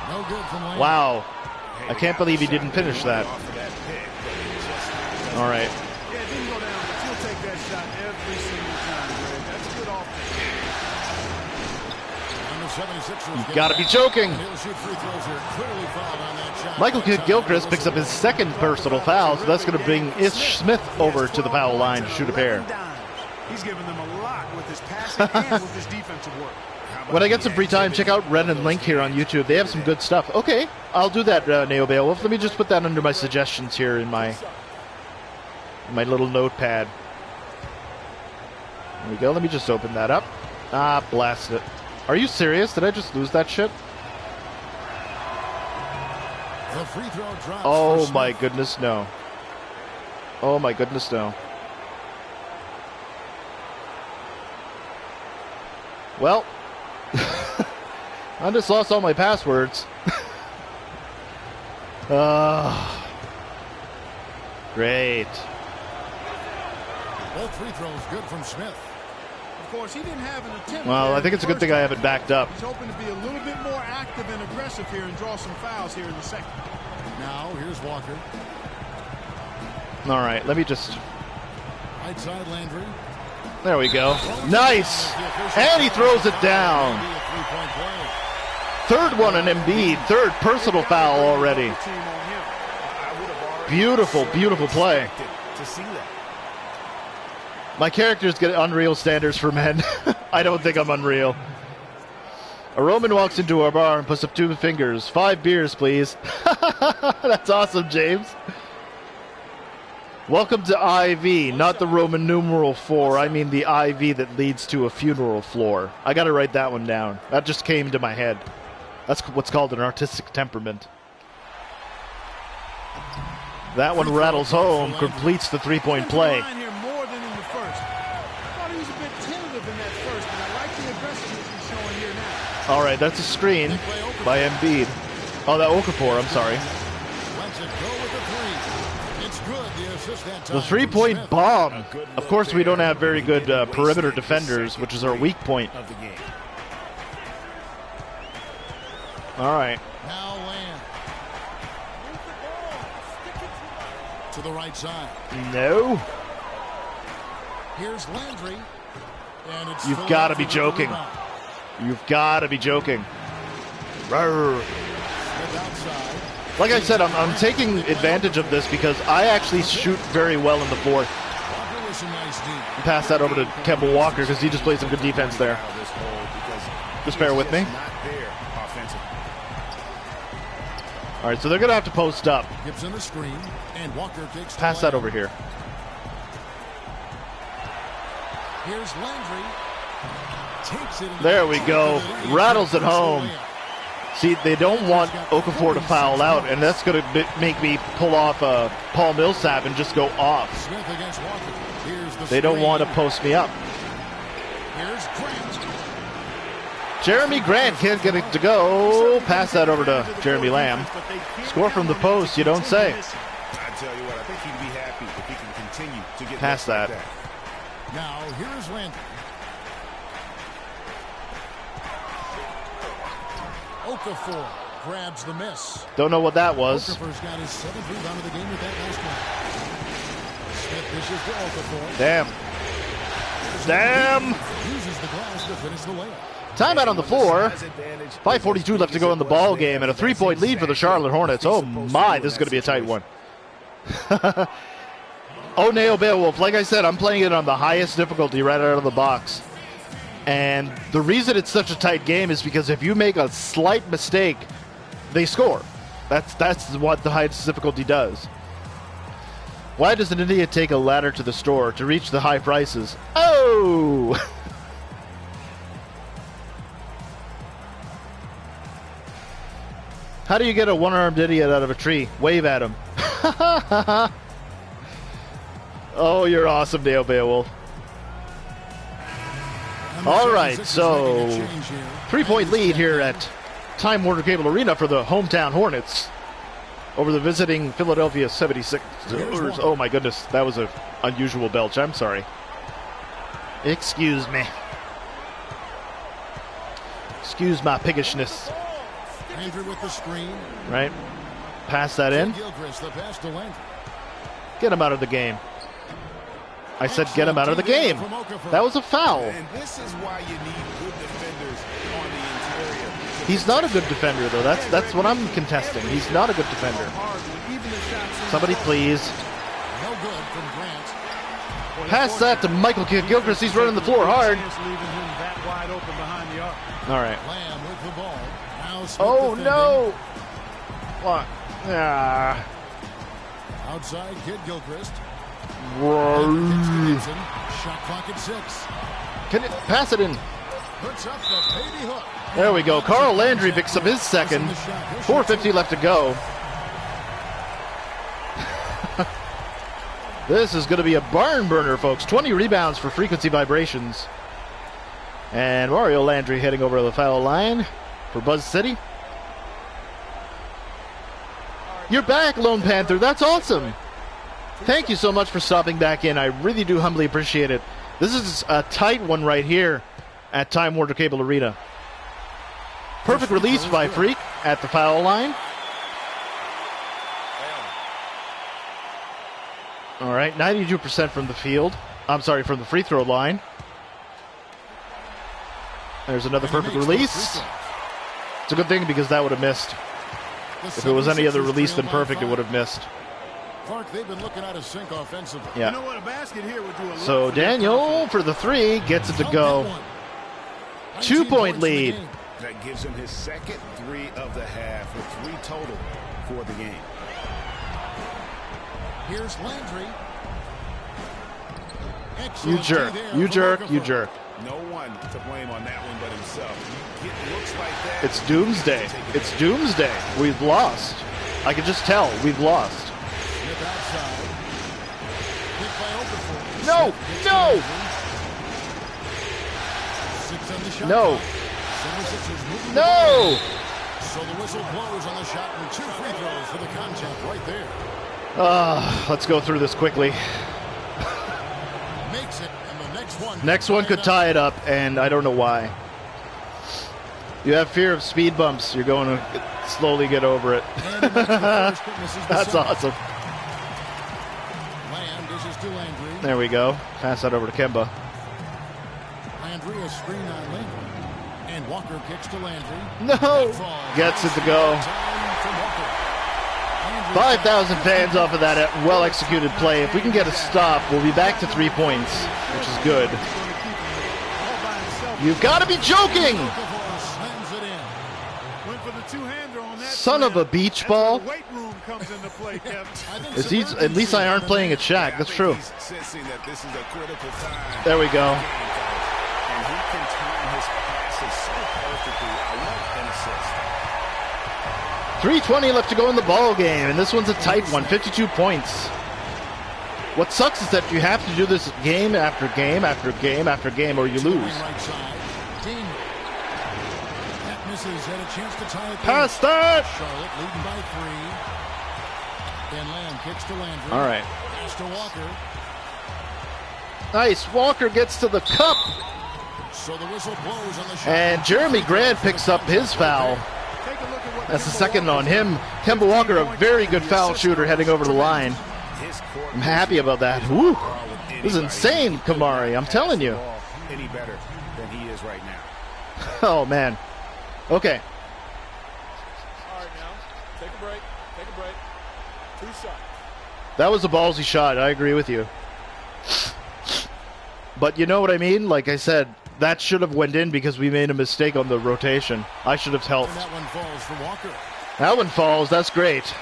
No good from Landry. Wow. I can't believe he didn't finish that. All right. Yeah, it didn't go down, but you'll take that shot every single time, Greg. That's a good offense. You've got to be joking. Michael Kidd-Gilchrist picks up his second personal foul, so that's going to bring Ish Smith over to the foul line to shoot a pair. He's giving them a lot with his passing and with his defensive work. When I get some free time, check out Ren and Link here on YouTube. They have some good stuff. Okay, I'll do that, Neo Beowulf. Let me just put that under my suggestions here in my little notepad. There we go. Let me just open that up. Ah, blast it. Are you serious? Did I just lose that shit? The free throw drops. Oh my goodness, no. Oh my goodness, no. Well, I just lost all my passwords. Great. Both free throws good from Smith. Of course, he didn't have an attempt. Well, I think it's a good thing I have it backed up. He's hoping to be a little bit more active and aggressive here and draw some fouls here in the second. Now, here's Walker. All right, let me just... Right side, Landry. There we go. Nice! And he throws it down. Third one on Embiid. Third personal foul already. Beautiful, beautiful play. My characters get unreal standards for men. I don't think I'm unreal. A Roman walks into a bar and puts up 2 fingers. 5 beers, please. That's awesome, James. Welcome to IV, not the Roman numeral 4. I mean the IV that leads to a funeral floor. I gotta write that one down. That just came to my head. That's what's called an artistic temperament. That one rattles home, completes the 3-point play. More than in the first. I thought he was a bit tentative in that first, but I like the aggressiveness he's showing here now. All right, that's a screen by Embiid. Oh, that Okafor, I'm sorry. The 3-point bomb. Of course, we don't have very good perimeter defenders, which is our weak point. All right. Now Lamb. To the right side. No. Here's Landry. And it's You've got to be joking. You've got to be joking. Rawr. Like I said, I'm taking advantage of this because I actually shoot very well in the fourth. Pass that over to Kemba Walker because he just plays some good defense there. Just bear with me. All right, so they're going to have to post up. Gibson the screen, and Walker takes Pass that over here. Here's Landry. Takes it. There we go. Rattles it home. See, they don't want Okafor to foul out, and that's going to make me pull off Paul Millsap and just go off. They don't want to post me up. Jeremy Grant can't get it to go. Pass that over to Jeremy Lamb. Score from the post, you don't say. I tell you what, I think he'd be happy if he can continue to get Pass that. Like now here's Landry. Okafor grabs the miss. Don't know what that was. Okafor's got his 7th rebound of the game with that last one. Smith dishes to Okafor. Damn. Damn. Uses the glass to finish the layup. Timeout on the floor. 5:42 left to go in the ball game, and a 3-point lead for the Charlotte Hornets. Oh my, this is going to be a tight one. Oh, Neo Beowulf, like I said, I'm playing it on the highest difficulty right out of the box. And the reason it's such a tight game is because if you make a slight mistake, they score. That's what the highest difficulty does. Why does an idiot take a ladder to the store to reach the high prices? Oh! How do you get a one-armed idiot out of a tree? Wave at him. Oh, you're awesome, Dale Beowulf. All right, so 3-point lead here at Time Warner Cable Arena for the hometown Hornets over the visiting Philadelphia 76ers. Oh, my goodness, that was an unusual belch. I'm sorry. Excuse me. Excuse my piggishness. Andrew with the screen. Right. Pass that in. Get him out of the game. I said get him out of the game. That was a foul. And this is why you need good defenders on the interior. He's not a good defender, though. That's what I'm contesting. He's not a good defender. Somebody please. No good from Grant. Pass that to Michael Gilchrist. He's running the floor hard. All right. Lamb with the ball. Now Smith Oh, defending. no. What? Ah. Outside, Kid Gilchrist. Whoa. Shot clock at 6. Can you pass it in? Puts up the baby hook. There we go. Carl Landry picks up his second. 4:50 left to go. This is going to be a barn burner, folks. 20 rebounds for frequency vibrations. And Mario Landry heading over to the foul line for Buzz City. You're back, Lone Panther. That's awesome. Thank you so much for stopping back in. I really do humbly appreciate it. This is a tight one right here at Time Warner Cable Arena. Perfect release by Freak at the foul line. All right, 92% from the field. I'm sorry, from the free throw line. There's another perfect release. It's a good thing because that would have missed. If it was any other release than perfect, it would have missed. Clark, they've been looking out of sync offensively. Yeah. You know what, a basket here would do a lot So for their Daniel confidence. for the three gets it to go. 2-point lead. That gives him his second three of the half with 3 total for the game. Here's Landry. You jerk. You jerk. You jerk. No one to blame on that one but himself. Looks like that. It's doomsday. It's doomsday. We've lost. I can just tell. We've lost. No! No! No! No! So the whistle blows on the shot and 2 free throws for the contact right there. Let's go through this quickly. Makes it, and the Next one could tie it up, and I don't know why. You have fear of speed bumps. You're going to slowly get over it. That's awesome. There we go. Pass that over to Kemba. Landry, a screen on Landry. And Walker kicks to Landry. No! Gets it to go. 5,000 fans off of that well-executed play. If we can get a stop, we'll be back to 3 points, which is good. You've got to be joking! Son of a beach ball. At least I aren't playing at Shaq. That's true. There we go. 3:20 left to go in the ball game, and this one's a tight one, 52 points. What sucks is that you have to do this game after game after game after game, or you lose. Pass that! Charlotte leading by 3. Then Lamb kicks to Landry. All right. Pass to Walker. Nice. Walker gets to the cup. So the whistle blows on the shot. And Jeremy Grant picks up his foul. That's the second on him. Kemba Walker, a very good foul shooter heading over the line. I'm happy about that. Woo! This is insane, Kamari. I'm telling you. Any better than he is right now. Oh, man. Okay. All right, now, take a break. Take a break. 2 shots. That was a ballsy shot. I agree with you. But you know what I mean? Like I said, that should have went in because we made a mistake on the rotation. I should have helped. And that one falls for Walker. That one falls. That's great.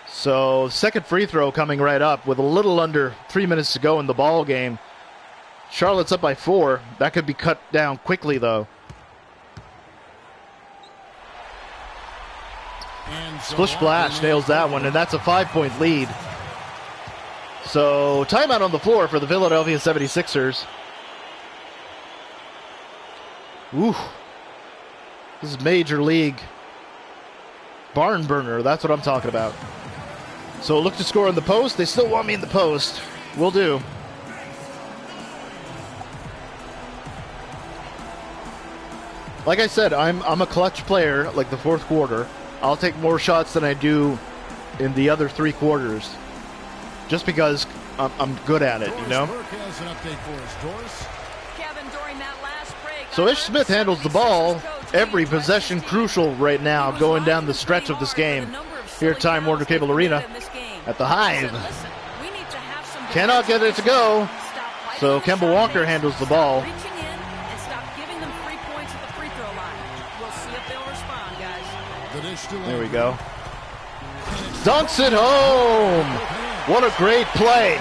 So, second free throw coming right up with a little under 3 minutes to go in the ball game. Charlotte's up by 4. That could be cut down quickly, though. Splish Splash nails that one, and that's a 5-point lead. So, timeout on the floor for the Philadelphia 76ers. Ooh. This is major league. Barn burner, that's what I'm talking about. So, look to score in the post. They still want me in the post. Will do. Like I said, I'm a clutch player, like the fourth quarter. I'll take more shots than I do in the other 3 quarters. Just because I'm good at it, you know? So Ish Smith handles the ball. Every possession crucial right now going down the stretch of this game. Here at Time Warner Cable Arena at the Hive. Cannot get it to go. So Kemba Walker handles the ball. There we go. Dunks it home. What a great play.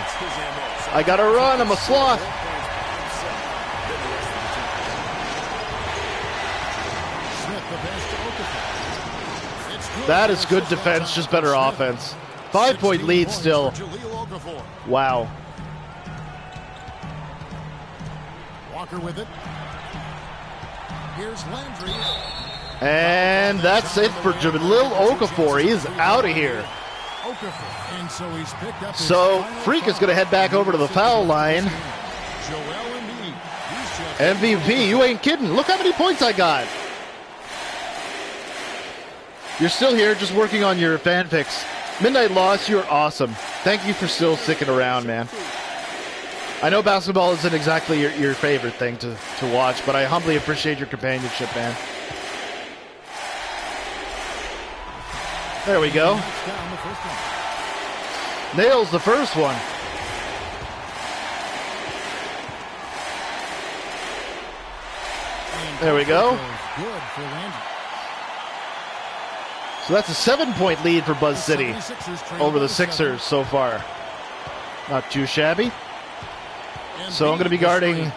I got to run. I'm a sloth. That is good defense, just better offense. 5-point lead still. Wow. Walker with it. Here's Landry. And that's it for Jalil Okafor. He is out of here. And so he's picked up his So final Freak is foul. going to head back over to the foul line. Joel Embiid. He's just MVP, you ain't kidding. Look how many points I got. You're still here just working on your fanfics. Midnight Loss, you're awesome. Thank you for still sticking around, man. I know basketball isn't exactly your favorite thing to watch, but I humbly appreciate your companionship, man. There we go. down the first one. Nails the first one. And There we go. Good for Landry. So that's a 7-point lead for Buzz City 76ers trail over the by 7. Sixers so far. Not too shabby. Embiid So I'm going to be the guarding screen.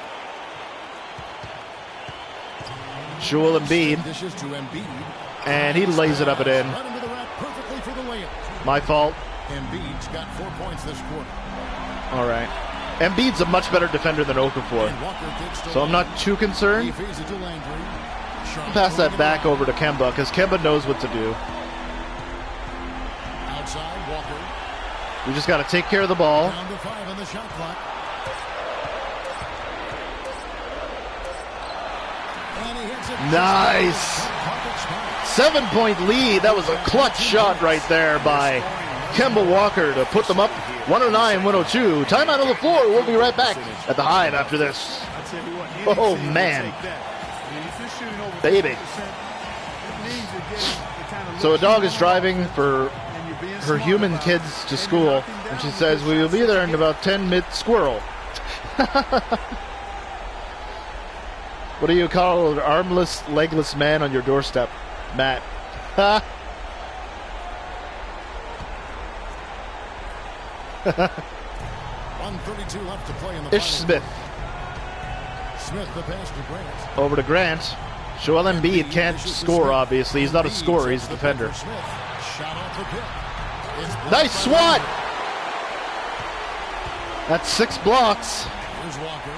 Joel Embiid, Dishes to Embiid. and he lays it up and in. Right into the rack perfectly for the layup. My fault. Embiid's got 4 points this quarter. All right. Embiid's a much better defender than Okafor, And Walker kicks to so I'm not too concerned. He feeds it to Landry. Sharp Pass that moving back around. over to Kemba, because Kemba knows what to do. Outside, Walker. We just got to take care of the ball. Down to 5 on the shot clock. And he hits it. Nice. Pocket spot. 7-point lead. That was a clutch shot right there by Kemba Walker to put them up 109-102. Timeout on the floor. We'll be right back at the Hive after this. I tell you what, any Oh, team will man. take that. I mean, if you're shooting over Baby. 50%, it means you're getting the kind of So a looks dog you is want, driving for and you're being her smart human about kids it. to And you're school, knocking and down she the says, we will be there in about 10 minutes, squirrel. What do you call an armless, legless man on your doorstep, Matt? 1:32 left to play in the Ish final Smith quarter. Smith the pass to Grant. over to Grant. Joel Embiid can't score, obviously. He's not a scorer, he's a defender. Shot off the pick. It's blocked Nice by swat! Walker. That's 6 blocks Here's Walker.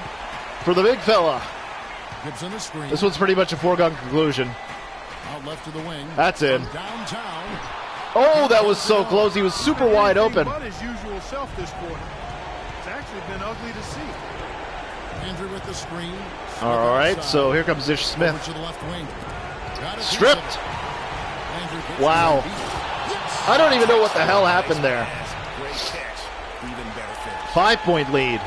for the big fella. Gibson the screen. This one's pretty much a foregone conclusion. Out left to the wing. That's in. From downtown. Oh, that was so close. He was super wide open. But his usual self this quarter. It's actually been ugly to see. Andrew with the screen. All right, so here comes Ish Smith. Over to the left wing. Got a piece Stripped. of it. Andrew gets Wow. to Embiid. Yes. I don't even know what the hell happened there. Great catch. Even better finish. 5-point lead.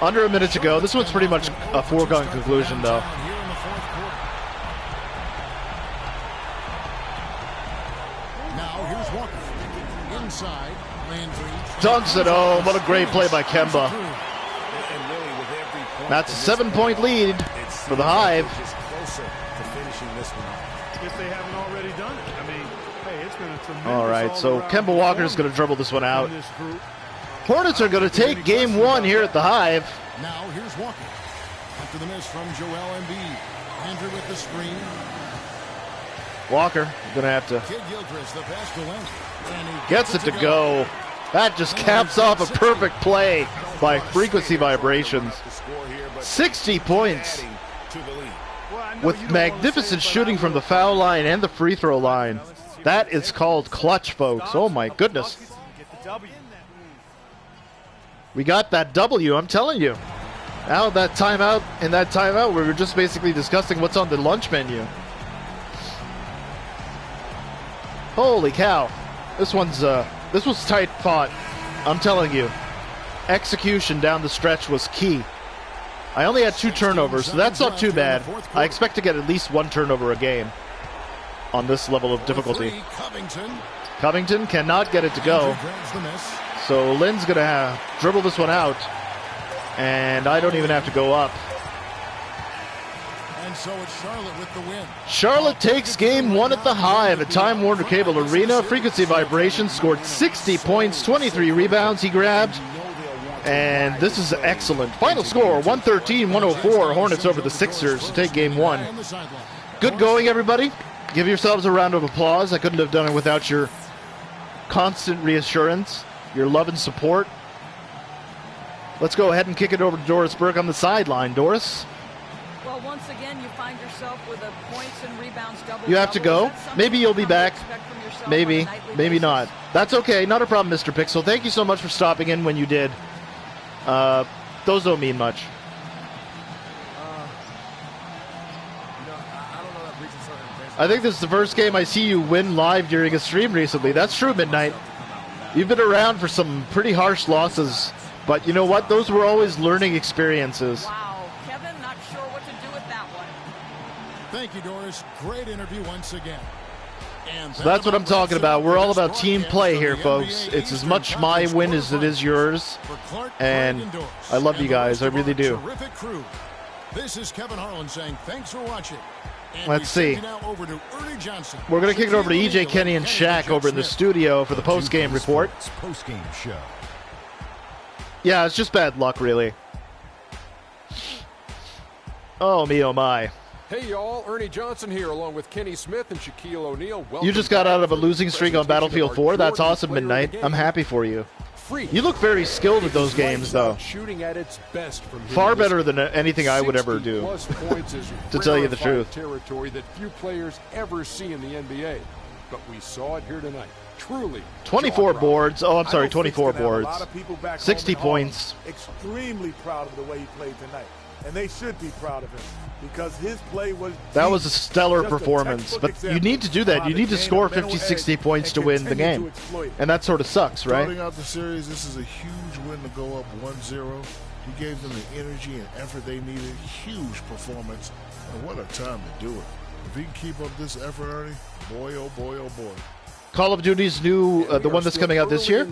Under a minute to go. This one's pretty much a foregone conclusion, though. Here in the fourth quarter. Now here's Walker. Inside. Landry. Dunks it home. What a great play by Kemba. And really, with every point That's a in this 7-point lead it for the seems like Hive. they're just closer to finishing this one. If they haven't already done it. I mean, hey, it's been a tremendous All right, so all-around Kemba Walker's going to performance dribble this one out. from this group. Hornets are going to take game 1 here at the Hive. Now here's Walker. After the miss from Joel Embiid. Andrew with the screen. Walker going to have to Kid Gilchrist, the pass to Landry. And he gets it to go. That just caps off a perfect play by Frequency Vibrations. The score here, but 60 points adding to the lead. Well, I know you with don't wanna magnificent say it, but shooting I from will. the foul line and the free throw line. That is called clutch, folks. Oh my goodness. Get the W. We got that W, I'm telling you. Now that timeout, we were just basically discussing what's on the lunch menu. Holy cow. This was tight fought. I'm telling you. Execution down the stretch was key. I only had 2 turnovers, so that's not too bad. I expect to get at least 1 turnover a game on this level of difficulty. Covington. Covington cannot get it to go. Grabs the miss. So Lynn's going to dribble this one out, and I don't even have to go up. And so it's Charlotte with the win. Charlotte takes game 1 at the Hive at Time Warner Cable Arena. Frequency Vibration scored 60 points, 23 rebounds he grabbed, and this is excellent. Final score, 113-104, Hornets over the Sixers to take game 1. On the sideline. Good going, everybody. Give yourselves a round of applause. I couldn't have done it without your constant reassurance, your love and support. Let's go ahead and kick it over to Doris Burke on the sideline. Doris? Well, once again, you find yourself with a points and rebounds double. You have to go. Maybe you'll be back. Maybe. Maybe not. That's okay. Not a problem, Mr. Pixel. Thank you so much for stopping in when you did. Those don't mean much. I think this is the first game I see you win live during a stream recently. That's true, Midnight. You've been around for some pretty harsh losses. But you know what? Those were always learning experiences. Wow. Kevin, not sure what to do with that one. Thank you, Doris. Great interview once again. And so that's what I'm talking about. We're all about team play here, folks. It's as much my win as it is yours. And I love you guys. I really do. Terrific crew. This is Kevin Harlan saying thanks for watching. Let's see. We're going to kick it over to EJ, Kenny, and Shaq over in the studio for the post-game report. Post-game show. Yeah, it's just bad luck, really. Oh, me, oh, my. Hey, y'all. Ernie Johnson here, along with Kenny Smith and Shaquille O'Neal. You just got out of a losing streak on Battlefield 4? That's awesome, Midnight. I'm happy for you. You look very skilled at those games, though. Shooting at its best from far better than anything I would ever do, to tell you the truth. Territory that few players ever see in the NBA. But we saw it here tonight. Truly. 24 boards. Oh, I'm sorry, 24 boards. 60 points. Extremely proud of the way he played tonight. And they should be proud of him because his play was... That was a stellar performance. But you need to do that. You need to score 50, 60 points to win the game. And that sort of sucks, right? Starting out the series, this is a huge win to go up 1-0. He gave them the energy and effort they needed. Huge performance. And what a time to do it. If he can keep up this effort, Ernie, boy, oh boy, oh boy. Call of Duty's new, the one that's coming out this year?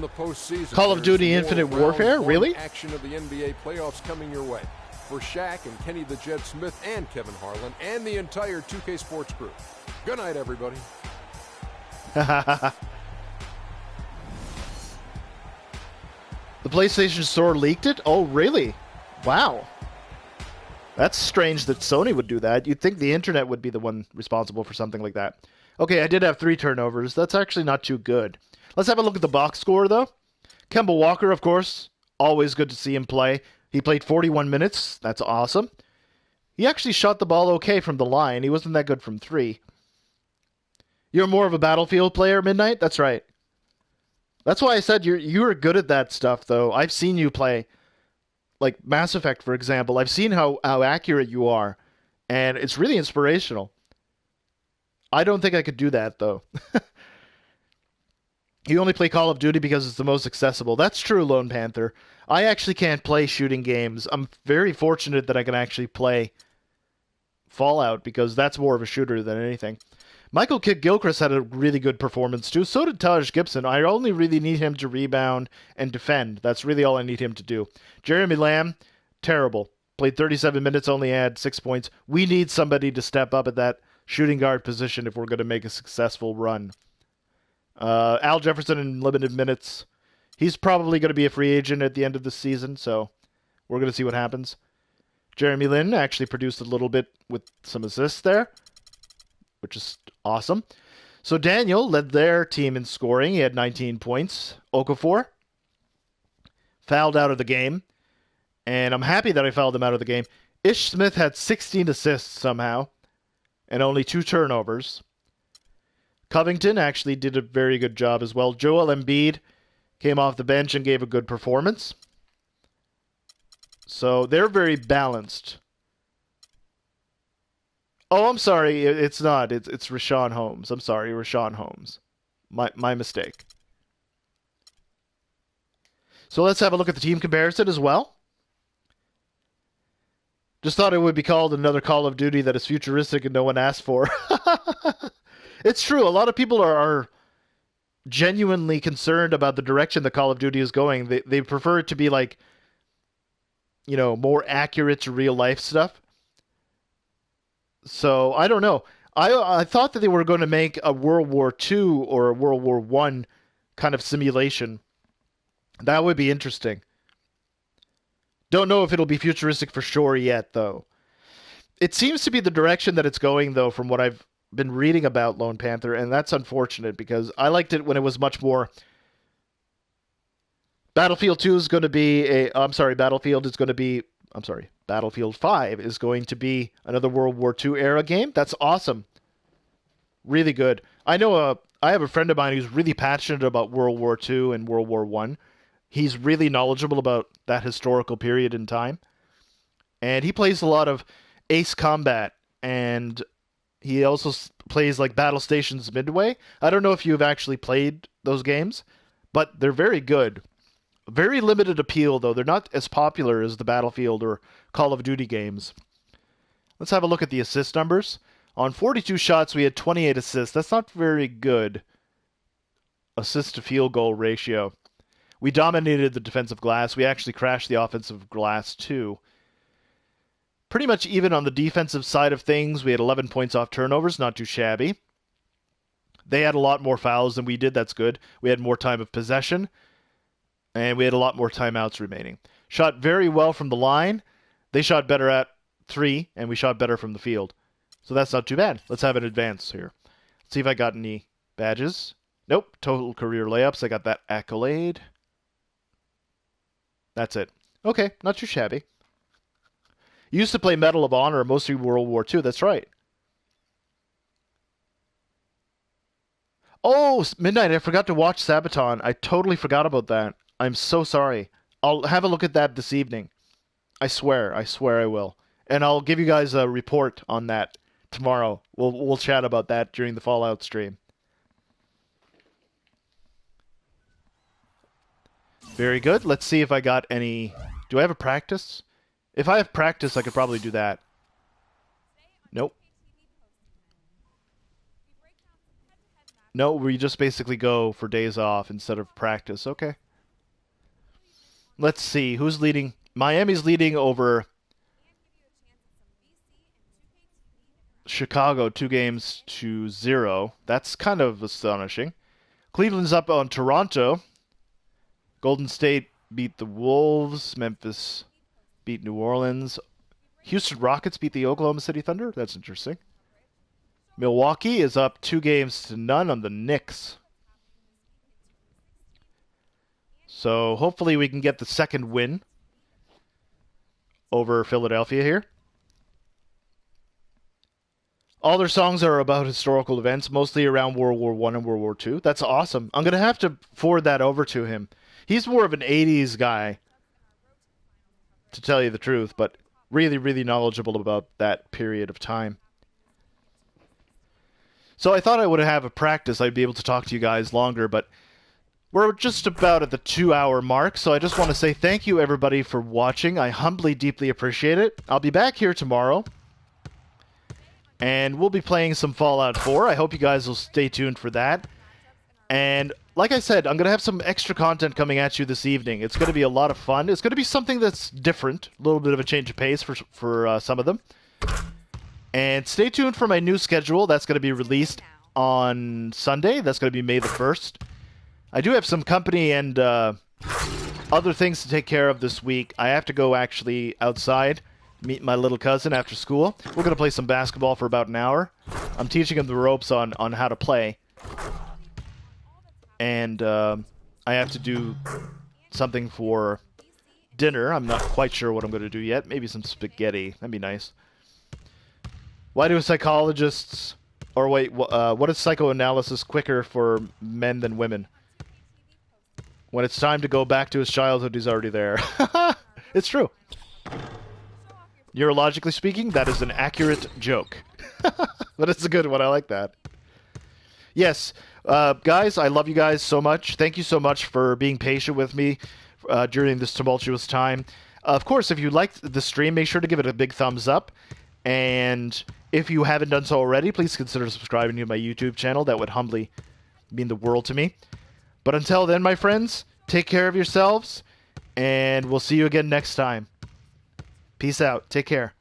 Call of Duty Infinite Warfare? Really? Action of the NBA playoffs coming your way. For Shaq and Kenny the Jet Smith and Kevin Harlan and the entire 2K Sports crew. Good night, everybody. The PlayStation Store leaked it? Oh, really? Wow. That's strange that Sony would do that. You'd think the internet would be the one responsible for something like that. Okay, I did have 3 turnovers. That's actually not too good. Let's have a look at the box score, though. Kemba Walker, of course. Always good to see him play. He played 41 minutes. That's awesome. He actually shot the ball okay from the line. He wasn't that good from 3. You're more of a Battlefield player, Midnight? That's right. That's why I said you're good at that stuff, though. I've seen you play, like Mass Effect, for example. I've seen how accurate you are, and it's really inspirational. I don't think I could do that, though. You only play Call of Duty because it's the most accessible. That's true, Lone Panther. I actually can't play shooting games. I'm very fortunate that I can actually play Fallout because that's more of a shooter than anything. Michael Kidd-Gilchrist had a really good performance too. So did Taj Gibson. I only really need him to rebound and defend. That's really all I need him to do. Jeremy Lamb, terrible. Played 37 minutes, only had 6 points. We need somebody to step up at that shooting guard position if we're going to make a successful run. Al Jefferson in limited minutes. He's probably going to be a free agent at the end of the season, so we're going to see what happens. Jeremy Lin actually produced a little bit with some assists there, which is awesome. So Daniel led their team in scoring. He had 19 points. Okafor fouled out of the game, and I'm happy that I fouled him out of the game. Ish Smith had 16 assists somehow, and only 2 turnovers. Covington actually did a very good job as well. Joel Embiid came off the bench and gave a good performance. So they're very balanced. Oh, I'm sorry. It's not. It's Rashawn Holmes. I'm sorry, Rashawn Holmes. My mistake. So let's have a look at the team comparison as well. Just thought it would be called another Call of Duty that is futuristic and no one asked for. It's true. A lot of people are genuinely concerned about the direction the Call of Duty is going. They prefer it to be like, you know, more accurate to real life stuff. So I don't know. I thought that they were going to make a World War II or a World War I kind of simulation. That would be interesting. Don't know if it'll be futuristic for sure yet, though. It seems to be the direction that it's going, though, from what I've been reading about Lone Panther, and that's unfortunate because I liked it when it was much more... Battlefield is going to be Battlefield 5 is going to be another World War II era game. That's awesome. Really good. I know I have a friend of mine who's really passionate about World War II and World War I. He's really knowledgeable about that historical period in time. And he plays a lot of Ace Combat, and he also plays like Battle Stations Midway. I don't know if you've actually played those games, but they're very good. Very limited appeal, though. They're not as popular as the Battlefield or Call of Duty games. Let's have a look at the assist numbers. On 42 shots, we had 28 assists. That's not very good. Assist to field goal ratio. We dominated the defensive glass. We actually crashed the offensive glass, too. Pretty much even on the defensive side of things. We had 11 points off turnovers. Not too shabby. They had a lot more fouls than we did. That's good. We had more time of possession. And we had a lot more timeouts remaining. Shot very well from the line. They shot better at 3, and we shot better from the field. So that's not too bad. Let's have an advance here. Let's see if I got any badges. Nope. Total career layups. I got that accolade. That's it. Okay, not too shabby. Used to play Medal of Honor, mostly World War II. That's right. Oh, Midnight, I forgot to watch Sabaton. I totally forgot about that. I'm so sorry. I'll have a look at that this evening. I swear I will. And I'll give you guys a report on that tomorrow. We'll chat about that during the Fallout stream. Very good. Let's see if I got any... Do I have a practice? If I have practice, I could probably do that. Nope. No, we just basically go for days off instead of practice. Okay. Let's see. Who's leading? Miami's leading over Chicago 2-0. That's kind of astonishing. Cleveland's up on Toronto. Golden State beat the Wolves. Memphis beat New Orleans. Houston Rockets beat the Oklahoma City Thunder. That's interesting. Milwaukee is up 2-0 on the Knicks. So hopefully we can get the second win over Philadelphia here. All their songs are about historical events, mostly around World War I and World War II. That's awesome. I'm going to have to forward that over to him. He's more of an 80s guy, to tell you the truth, but really, really knowledgeable about that period of time. So I thought I would have a practice. I'd be able to talk to you guys longer, but we're just about at the 2-hour mark, so I just want to say thank you, everybody, for watching. I humbly, deeply appreciate it. I'll be back here tomorrow, and we'll be playing some Fallout 4. I hope you guys will stay tuned for that. And like I said, I'm going to have some extra content coming at you this evening. It's going to be a lot of fun. It's going to be something that's different, a little bit of a change of pace for some of them. And stay tuned for my new schedule. That's going to be released on Sunday. That's going to be May the 1st. I do have some company and other things to take care of this week. I have to go actually outside, meet my little cousin after school. We're going to play some basketball for about an hour. I'm teaching him the ropes on how to play. And I have to do something for dinner. I'm not quite sure what I'm going to do yet. Maybe some spaghetti. That'd be nice. Why do psychologists... Or wait, what is psychoanalysis quicker for men than women? When it's time to go back to his childhood, he's already there. It's true. Neurologically speaking, that is an accurate joke. But it's a good one. I like that. Yes, guys, I love you guys so much. Thank you so much for being patient with me during this tumultuous time. Of course, if you liked the stream, make sure to give it a big thumbs up. And if you haven't done so already, please consider subscribing to my YouTube channel. That would humbly mean the world to me. But until then, my friends, take care of yourselves, and we'll see you again next time. Peace out. Take care.